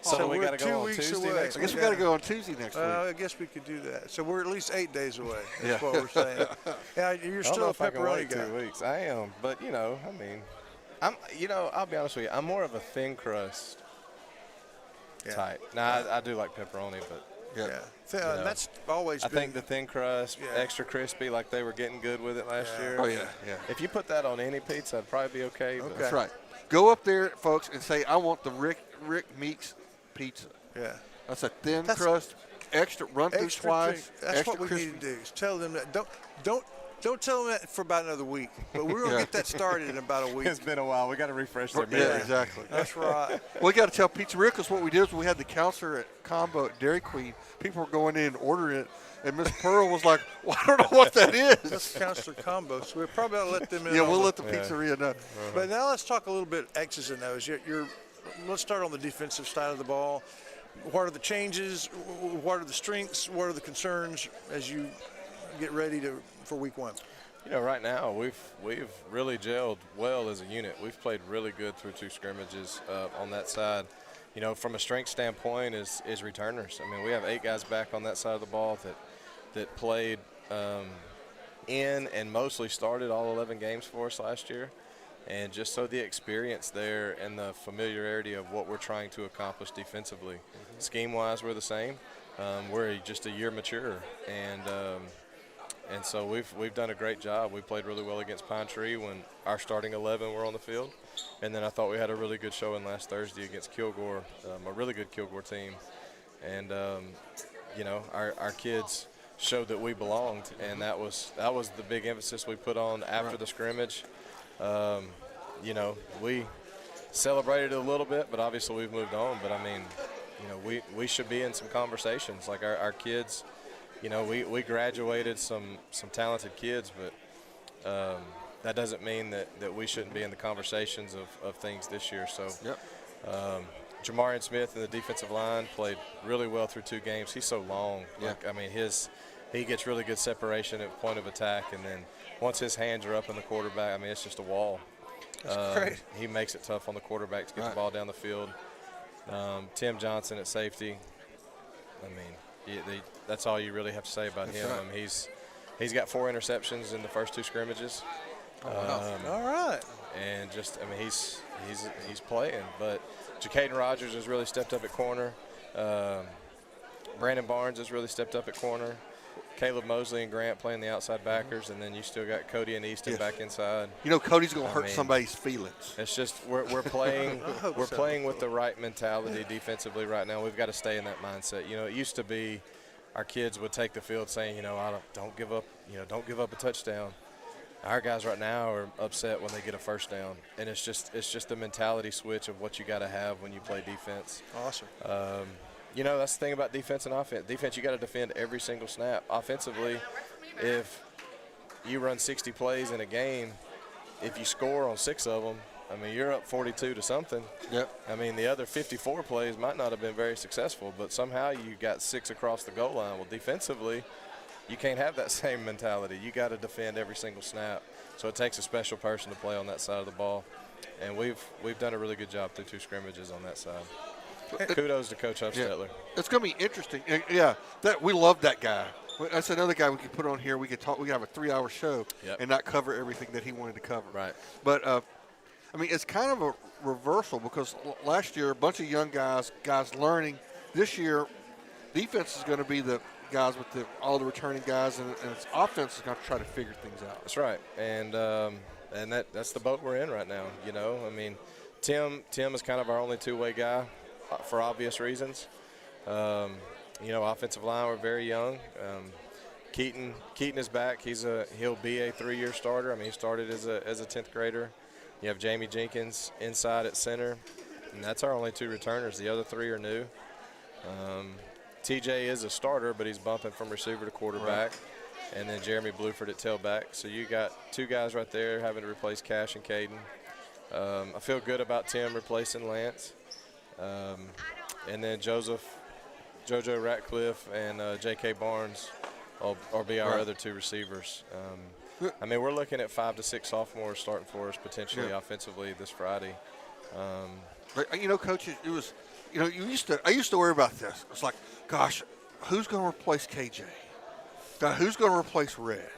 so we got to go on Tuesday away. next I week? guess we got to go on Tuesday next week. I guess we could do that. So we're at least 8 days away. That's what we're saying. Yeah, you're still a pepperoni guy. 2 weeks. I am, but I'll be honest with you. I'm more of a thin crust type. Now I do like pepperoni, but that's always. I think the thin crust, extra crispy, like they were getting good with it last year. Oh yeah. If you put that on any pizza, it'd probably be okay. But That's right. Go up there, folks, and say, "I want the Rick Meeks pizza." Yeah. That's a thin crust, extra run through twice. That's extra what we crispy. need to do. Is tell them that don't Don't tell them that for about another week, but we're going to get that started in about a week. It's been a while. We got to refresh their Yeah, memory. exactly. That's right. We got to tell Pizzeria, because what we did is we had the counselor at Combo at Dairy Queen. People were going in and ordering it, and Miss Pearl was like, well, I don't know what that is. That's Counselor Combo, so we'll probably ought to let them in. Yeah, on we'll the- let the Pizzeria know. But now let's talk a little bit X's and O's. Let's start on the defensive side of the ball. What are the changes? What are the strengths? What are the concerns as you get ready for week 1? You know, right now we've really gelled well as a unit. We've played really good through 2 scrimmages on that side. You know, from a strength standpoint is returners. I mean, we have 8 guys back on that side of the ball that played in and mostly started all 11 games for us last year. And just so the experience there and the familiarity of what we're trying to accomplish defensively. Scheme-wise, we're the same. We're just a year mature, and so we've done a great job. We played really well against Pine Tree when our starting 11 were on the field, and then I thought we had a really good showing last Thursday against Kilgore, a really good Kilgore team, and you know, our kids showed that we belonged, and that was the big emphasis we put on after the scrimmage. You know, we celebrated a little bit, but obviously we've moved on. But I mean, you know, we should be in some conversations. Like our kids, you know, we graduated some talented kids, but that doesn't mean that we shouldn't be in the conversations of things this year. So, Jamarian Smith in the defensive line played really well through 2 games. He's so long. Like, I mean, he gets really good separation at point of attack, and then once his hands are up on the quarterback, I mean, it's just a wall. That's great. He makes it tough on the quarterback to get the ball down the field. Tim Johnson at safety. I mean, that's all you really have to say about him. right. I mean, he's got 4 interceptions in the first 2 scrimmages. All right. And just, I mean, he's playing. But Jacaden Rogers has really stepped up at corner. Brandon Barnes has really stepped up at corner. Caleb Mosley and Grant playing the outside backers, and then you still got Cody and Easton back inside. You know, Cody's going to hurt somebody's feelings. It's just we're playing playing with the right mentality defensively right now. We've got to stay in that mindset. You know, it used to be our kids would take the field saying, you know, don't give up a touchdown. Our guys right now are upset when they get a first down, and it's just the mentality switch of what you got to have when you play defense. Awesome. You know, that's the thing about defense and offense. Defense, you got to defend every single snap. Offensively, if you run 60 plays in a game, if you score on 6 of them, I mean, you're up 42 to something. Yep. I mean, the other 54 plays might not have been very successful, but somehow you got 6 across the goal line. Well, defensively, you can't have that same mentality. You got to defend every single snap. So it takes a special person to play on that side of the ball, and we've done a really good job through 2 scrimmages on that side. Kudos to Coach Hufstetler. It's going to be interesting. Yeah, we love that guy. That's another guy we could put on here. We could talk. We could have a 3-hour show and not cover everything that he wanted to cover. Right. But I mean, it's kind of a reversal because last year a bunch of young guys learning. This year, defense is going to be the guys with all the returning guys, and its offense is going to try to figure things out. That's right, and that's the boat we're in right now. You know, I mean, Tim is kind of our only 2-way guy for obvious reasons. You know, offensive line, we're very young. Keaton is back. He'll be a 3-year starter. I mean, he started as a 10th grader. You have Jamie Jenkins inside at center, and that's our only 2 returners. The other 3 are new. TJ is a starter, but he's bumping from receiver to quarterback. Right. And then Jeremy Bluford at tailback. So you got 2 guys right there having to replace Cash and Caden. I feel good about Tim replacing Lance. And then JoJo Ratcliffe and J.K. Barnes will be our other 2 receivers. I mean, we're looking at 5 to 6 sophomores starting for us potentially offensively this Friday. You know, Coach, it was, you know, I used to worry about this. It's like, gosh, who's going to replace KJ? God, who's going to replace Red?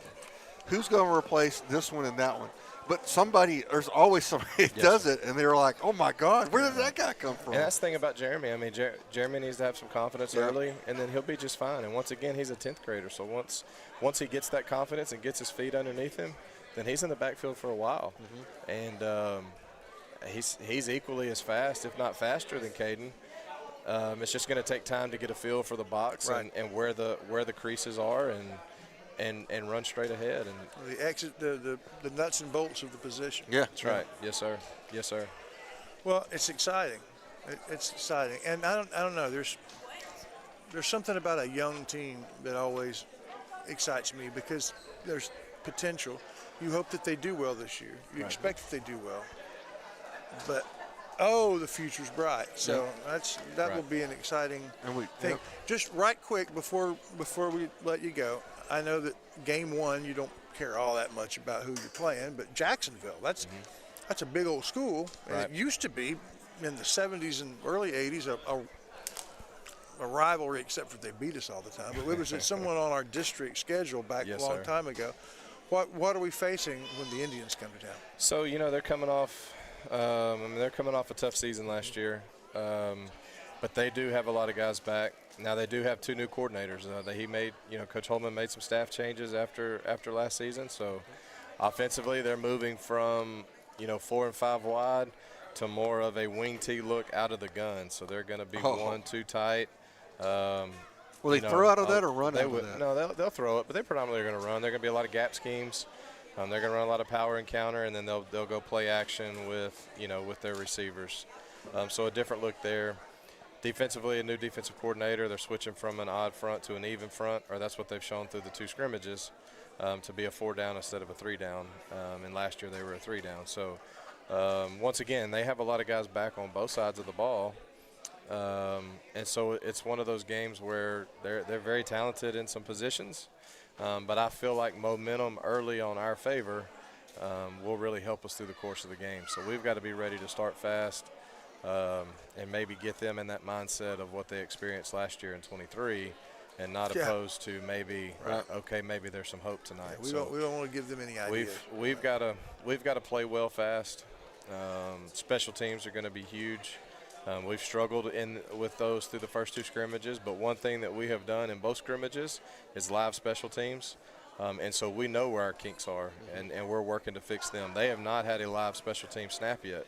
Who's going to replace this one and that one? But there's always somebody that does it, and they're like, oh, my God, where did that guy come from? And that's the thing about Jeremy. I mean, Jeremy needs to have some confidence early, and then he'll be just fine. And once again, he's a 10th grader. So once he gets that confidence and gets his feet underneath him, then he's in the backfield for a while. Mm-hmm. And he's equally as fast, if not faster, than Caden. It's just going to take time to get a feel for the box and where the creases are. and run straight ahead. And The exit, the nuts and bolts of the position. Yeah, that's right. Yes, sir. Yes, sir. Well, it's exciting. It's exciting, and I don't know. There's something about a young team that always excites me because there's potential. You hope that they do well this year. You expect that they do well, but the future's bright. So that will be an exciting thing. Just right quick before we let you go, I know that game one you don't care all that much about who you're playing, but Jacksonville, that's a big old school, and it used to be in the 70s and early 80s a rivalry, except for they beat us all the time. But it was someone on our district schedule back a long time ago. What are we facing when the Indians come to town? So they're coming off. They're coming off a tough season last year, but they do have a lot of guys back. Now they do have 2 new coordinators. Coach Holman made some staff changes after last season. So offensively, they're moving from 4 and 5 wide to more of a wing tee look out of the gun. So they're going to be 1-2 tight. Will they throw out of that or run out of that? No, they'll throw it, but they predominantly are going to run. They're going to be a lot of gap schemes. They're going to run a lot of power and counter, and then they'll go play action with their receivers. So a different look there. Defensively, a new defensive coordinator. They're switching from an odd front to an even front, or that's what they've shown through the 2 scrimmages, to be a 4-down instead of a 3-down. And last year they were a 3-down. So once again, they have a lot of guys back on both sides of the ball. And so it's one of those games where they're very talented in some positions, but I feel like momentum early on our favor will really help us through the course of the game. So we've got to be ready to start fast and maybe get them in that mindset of what they experienced last year in 23 and not opposed to maybe, maybe there's some hope tonight. We don't want to give them any idea. We've got to play well fast. Special teams are going to be huge. We've struggled with those through the first 2 scrimmages, but one thing that we have done in both scrimmages is live special teams, and so we know where our kinks are, and we're working to fix them. They have not had a live special team snap yet,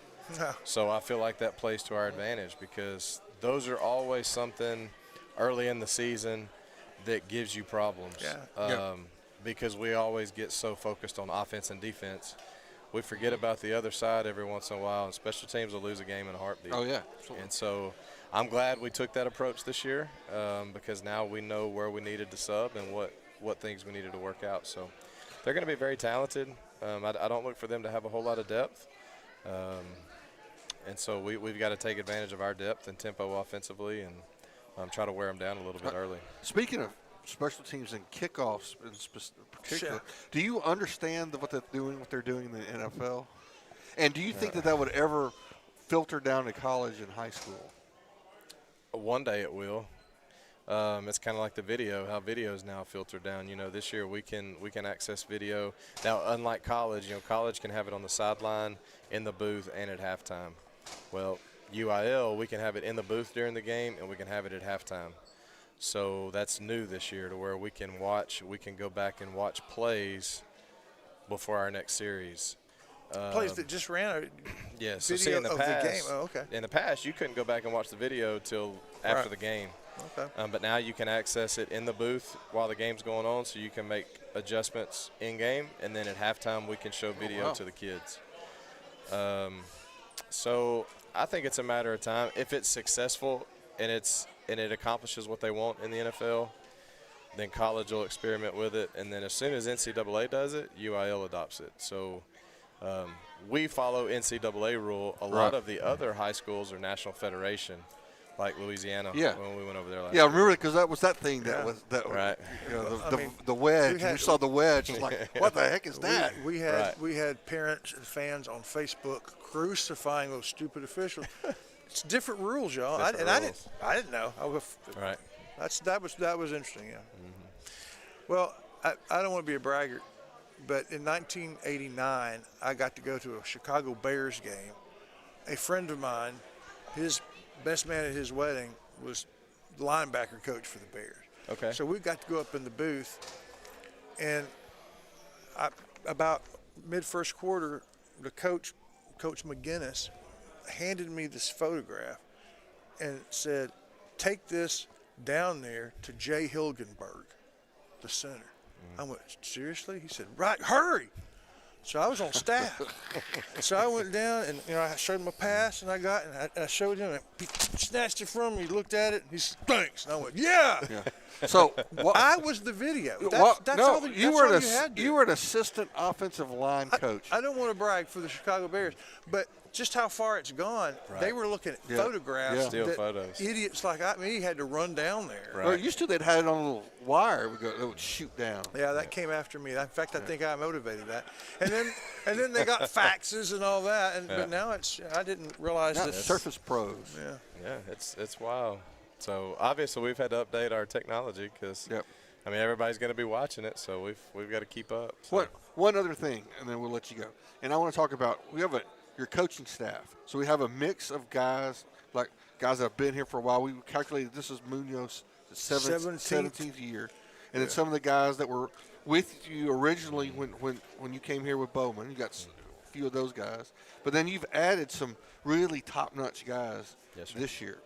so I feel like that plays to our advantage because those are always something early in the season that gives you problems because we always get so focused on offense and defense. We forget about the other side every once in a while, and special teams will lose a game in a heartbeat. Oh, yeah. Absolutely. And so I'm glad we took that approach this year because now we know where we needed to sub and what things we needed to work out. So they're going to be very talented. I don't look for them to have a whole lot of depth. And so we've got to take advantage of our depth and tempo offensively and try to wear them down a little bit early. Speaking of special teams and kickoffs in particular, do you understand what they're doing in the NFL? And do you think that would ever filter down to college and high school? One day it will. It's kind of like the video, how videos now filter down. This year we can access video. Now, unlike college, college can have it on the sideline, in the booth, and at halftime. Well, UIL, we can have it in the booth during the game, and we can have it at halftime. So that's new this year to where we can go back and watch plays before our next series. Plays that just ran yeah, so video in the of past, the game. Oh, okay. In the past, you couldn't go back and watch the video till after the game. Okay. But now you can access it in the booth while the game's going on, so you can make adjustments in-game, and then at halftime we can show video to the kids. So I think it's a matter of time. If it's successful and it accomplishes what they want in the NFL, then college will experiment with it, and then as soon as NCAA does it, UIL adopts it. So we follow NCAA rule. A lot of the other high schools are National Federation, like Louisiana when we went over there last year. Yeah, remember, because that was that thing that was right. The wedge. You saw the wedge. It's like, what the heck is that? We had parents and fans on Facebook crucifying those stupid officials. It's different rules, y'all. I didn't know. Right. That was interesting. Yeah. Mm-hmm. Well, I don't want to be a braggart, but in 1989, I got to go to a Chicago Bears game. A friend of mine, his best man at his wedding was the linebacker coach for the Bears. Okay. So we got to go up in the booth, and about mid-first quarter, the Coach McGinnis, handed me this photograph and said, "Take this down there to Jay Hilgenberg, the center." I went, seriously? He said, right, hurry. So I was on staff. So I went down and, I showed him a pass and I showed him and he snatched it from me. He looked at it and he said, thanks. And I went, yeah. So I was the video. That's no, all the, you that's were all an you had to. you were an assistant offensive line coach. I don't want to brag for the Chicago Bears, but just how far it's gone. Right. They were looking at photographs. Yeah. Still that photos. Idiots like me had to run down there. Right. Well, used to they'd had it on a little wire. It would shoot down. Yeah, that came after me. In fact, I think I motivated that. And then they got faxes and all that. But now I didn't realize Now that. Surface Pros. Yeah. Yeah, it's wild. So obviously we've had to update our technology because I mean everybody's going to be watching it, so we've got to keep up. So. One other thing, and then we'll let you go. And I want to talk about your coaching staff. So we have a mix of guys like guys that have been here for a while. We calculated this is Munoz's 17th year, and then some of the guys that were with you originally when you came here with Bowman. You got a few of those guys, but then you've added some really top-notch guys this year.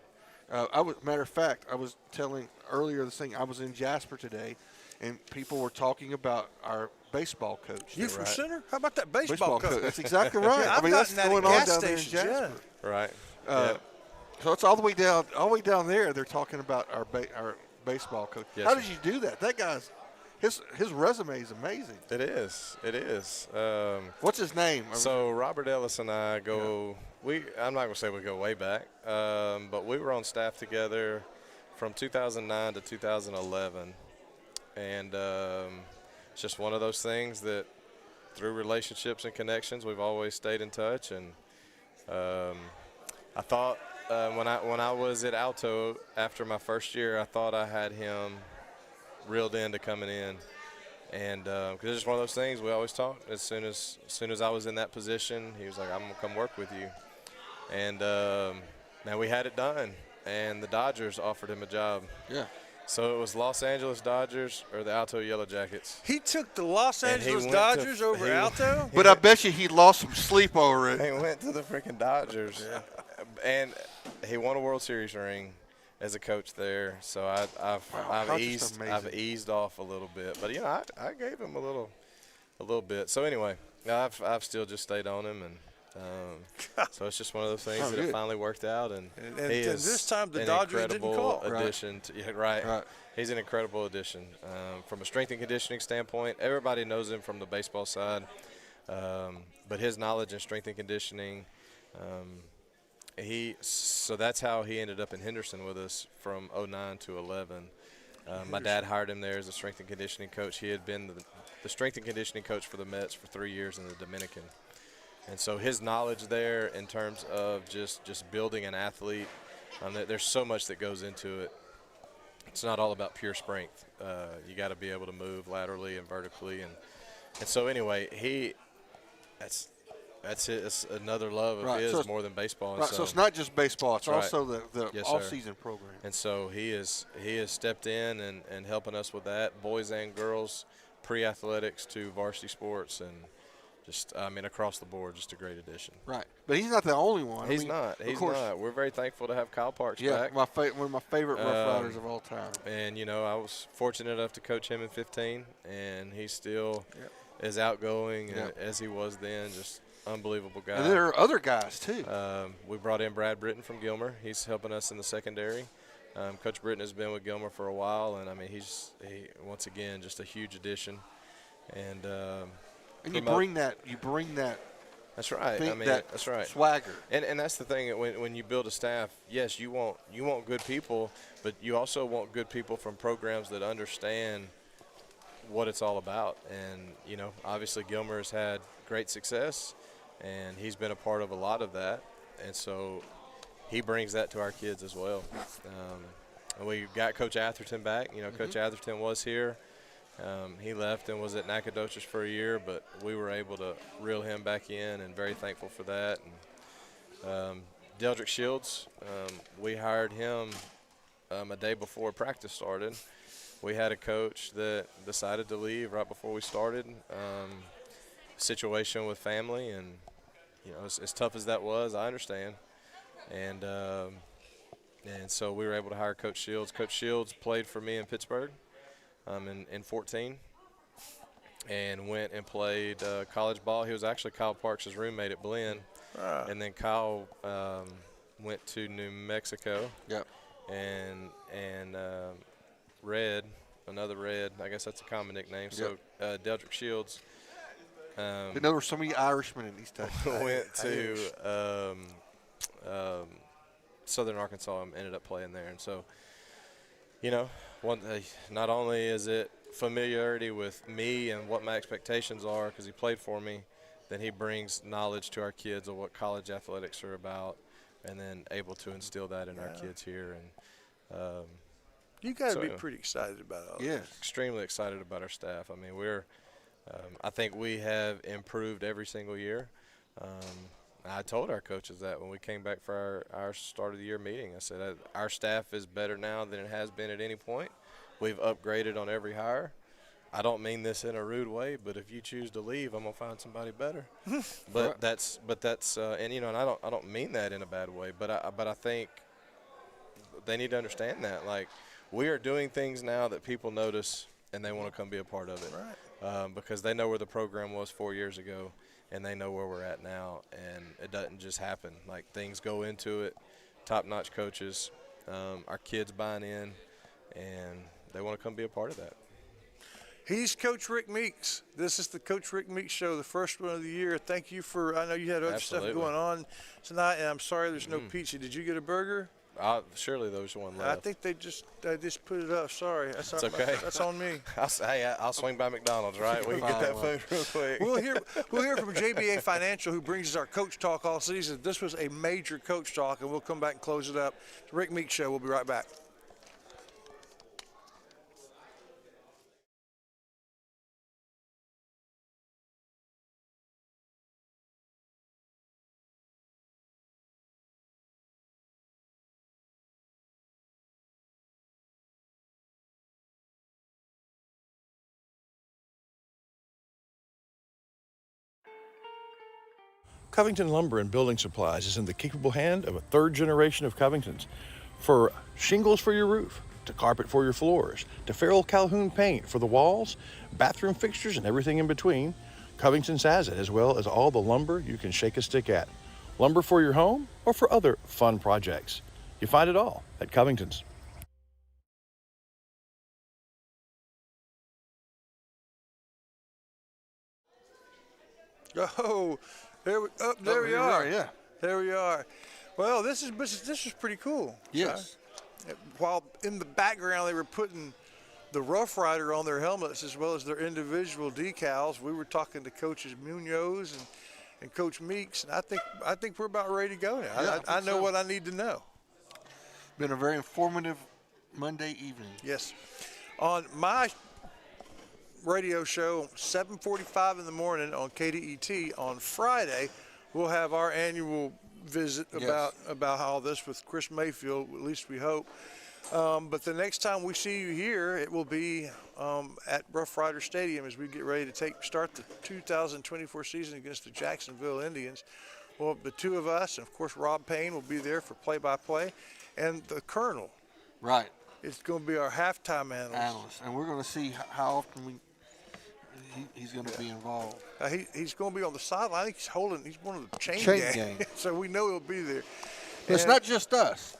Matter of fact, I was telling earlier this thing. I was in Jasper today, and people were talking about our baseball coach. You from Center? How about that baseball coach? That's exactly right. Yeah, I mean, that's going on down there in stations, Jasper. Right. So it's all the way down there. They're talking about our baseball coach. Yes, How sir. did you do that? That guy's his resume is amazing. It is. What's his name? So Robert Ellis and I go. I'm not gonna say we go way back, but we were on staff together from 2009 to 2011, and it's just one of those things that through relationships and connections we've always stayed in touch. And I thought when I was at Alto after my first year, I thought I had him reeled into coming in. And because it's just one of those things we always talk. As soon as I was in that position, he was like, "I'm gonna come work with you." And man, we had it done. And the Dodgers offered him a job. Yeah. So it was Los Angeles Dodgers or the Alto Yellow Jackets. He took the Los And he Angeles went Dodgers over Alto? But I bet you he lost some sleep over it. He went to the freaking Dodgers, and he won a World Series ring as a coach there. So I've eased off a little bit, but I gave him a little bit. So anyway, I've still just stayed on him, and so it's just one of those things that it finally worked out. And he is this time the an Dodgers didn't incredible call. addition. Right. He's an incredible addition from a strength and conditioning standpoint. Everybody knows him from the baseball side, but his knowledge in strength and conditioning. So that's how he ended up in Henderson with us from 09 to 11. My dad hired him there as a strength and conditioning coach. He had been the strength and conditioning coach for the Mets for 3 years in the Dominican. And so his knowledge there in terms of just building an athlete, there's so much that goes into it. It's not all about pure strength. You got to be able to move laterally and vertically. And so anyway, that's another love of his more than baseball. Right, so it's not just baseball; it's That's also the Yes, off-season program. And so he has stepped in and helping us with that, boys and girls, pre-athletics to varsity sports, and just across the board, just a great addition. Right, but he's not the only one. He's not. We're very thankful to have Kyle Parks back. one of my favorite Roughriders of all time. And I was fortunate enough to coach him in 15, and he still is outgoing as he was then. Just unbelievable guy. And there are other guys too. We brought in Brad Britton from Gilmer. He's helping us in the secondary. Coach Britton has been with Gilmer for a while, and he's once again just a huge addition. And you bring that. That's right. That's right. Swagger. And that's the thing. When you build a staff, yes, you want good people, but you also want good people from programs that understand what it's all about. And obviously Gilmer has had great success, and he's been a part of a lot of that. And so he brings that to our kids as well. And we got Coach Atherton back. Coach Atherton was here. He left and was at Nacogdoches for a year, but we were able to reel him back in, and very thankful for that. And Deldrick Shields, we hired him a day before practice started. We had a coach that decided to leave right before we started. Situation with family, and as tough as that was, I understand. And so we were able to hire Coach Shields. Coach Shields played for me in Pittsburgh in 14, and went and played college ball. He was actually Kyle Parks' roommate at Blinn. And then Kyle went to New Mexico. Yep. And Red, another Red, I guess that's a common nickname. So Deldrick Shields. I know there were so many Irishmen in these times. Went to Southern Arkansas and ended up playing there. And so, not only is it familiarity with me and what my expectations are because he played for me, then he brings knowledge to our kids of what college athletics are about, and then able to instill that in our kids here. And you got to be pretty excited about all this. Extremely excited about our staff. I mean, I think we have improved every single year. I told our coaches that when we came back for our start of the year meeting. I said our staff is better now than it has been at any point. We've upgraded on every hire. I don't mean this in a rude way, but if you choose to leave, I'm gonna find somebody better. But that's and I don't mean that in a bad way. But I think they need to understand that we are doing things now that people notice and they want to come be a part of it. Right. Because they know where the program was 4 years ago, and they know where we're at now, and it doesn't just happen. Things go into it, top-notch coaches, our kids buying in, and they want to come be a part of that. He's Coach Rick Meeks. This is the Coach Rick Meeks Show, the first one of the year. Thank you I know you had other stuff going on tonight, and I'm sorry there's no pizza. Did you get a burger? Surely there's one left. I think they just put it up. Sorry. That's okay. That's on me. I'll swing by McDonald's, right? We can get that food real quick. We'll hear from JBA Financial, who brings us our Coach Talk all season. This was a major Coach Talk, and we'll come back and close it up. The Rick Meeks Show. We'll be right back. Covington Lumber and Building Supplies is in the capable hand of a third generation of Covingtons. For shingles for your roof, to carpet for your floors, to Farrell Calhoun paint for the walls, bathroom fixtures, and everything in between, Covington's has it, as well as all the lumber you can shake a stick at. Lumber for your home or for other fun projects. You find it all at Covington's. Oh, there we are. Yeah. There we are. Well, this is pretty cool. Yes. While in the background they were putting the Roughrider on their helmets as well as their individual decals, we were talking to Coaches Munoz and Coach Meeks, and I think we're about ready to go now. Yeah, I know what I need to know. Been a very informative Monday evening. Yes. On my radio show, 7:45 in the morning on KDET on Friday, we'll have our annual visit about all this with Chris Mayfield, at least we hope. But the next time we see you here, it will be at Rough Rider Stadium as we get ready to start the 2024 season against the Jacksonville Indians. Well, the two of us, and of course Rob Payne will be there for play-by-play, and the Colonel. Right. It's going to be our halftime analyst. And we're going to see how often he's going to be involved. He's going to be on the sideline. I think he's one of the chain gang. So we know he'll be there. It's not just us.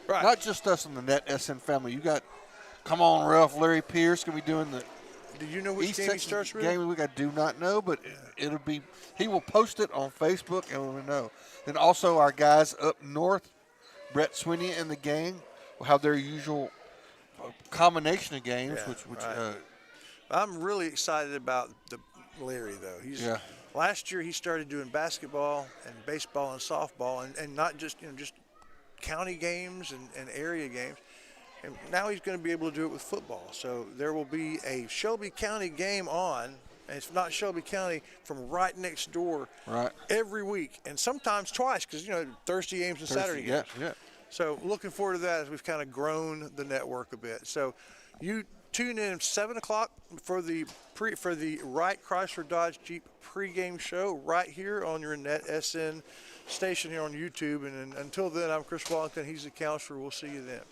Right. Not just us in the Net SN family. You got, come on, Ralph, Larry Pierce going to be doing the Do you know which East game he Texas starts with? game. I do not know, but it'll be. He will post it on Facebook, and we'll know. Then also our guys up north, Brett Sweeney and the gang, will have their usual combination of games. Right. I'm really excited about the Larry though. Last year he started doing basketball and baseball and softball, and not just just county games and area games. And now he's going to be able to do it with football. So there will be a Shelby County game on, and it's not Shelby County, from right next door every week, and sometimes twice because, Thursday games and Saturday games. Yeah. So looking forward to that as we've kind of grown the network a bit. So you tune in 7 o'clock for the Wright Chrysler Dodge Jeep pregame show right here on your Net SN station here on YouTube. And until then, I'm Chris Wallington. He's the counselor. We'll see you then.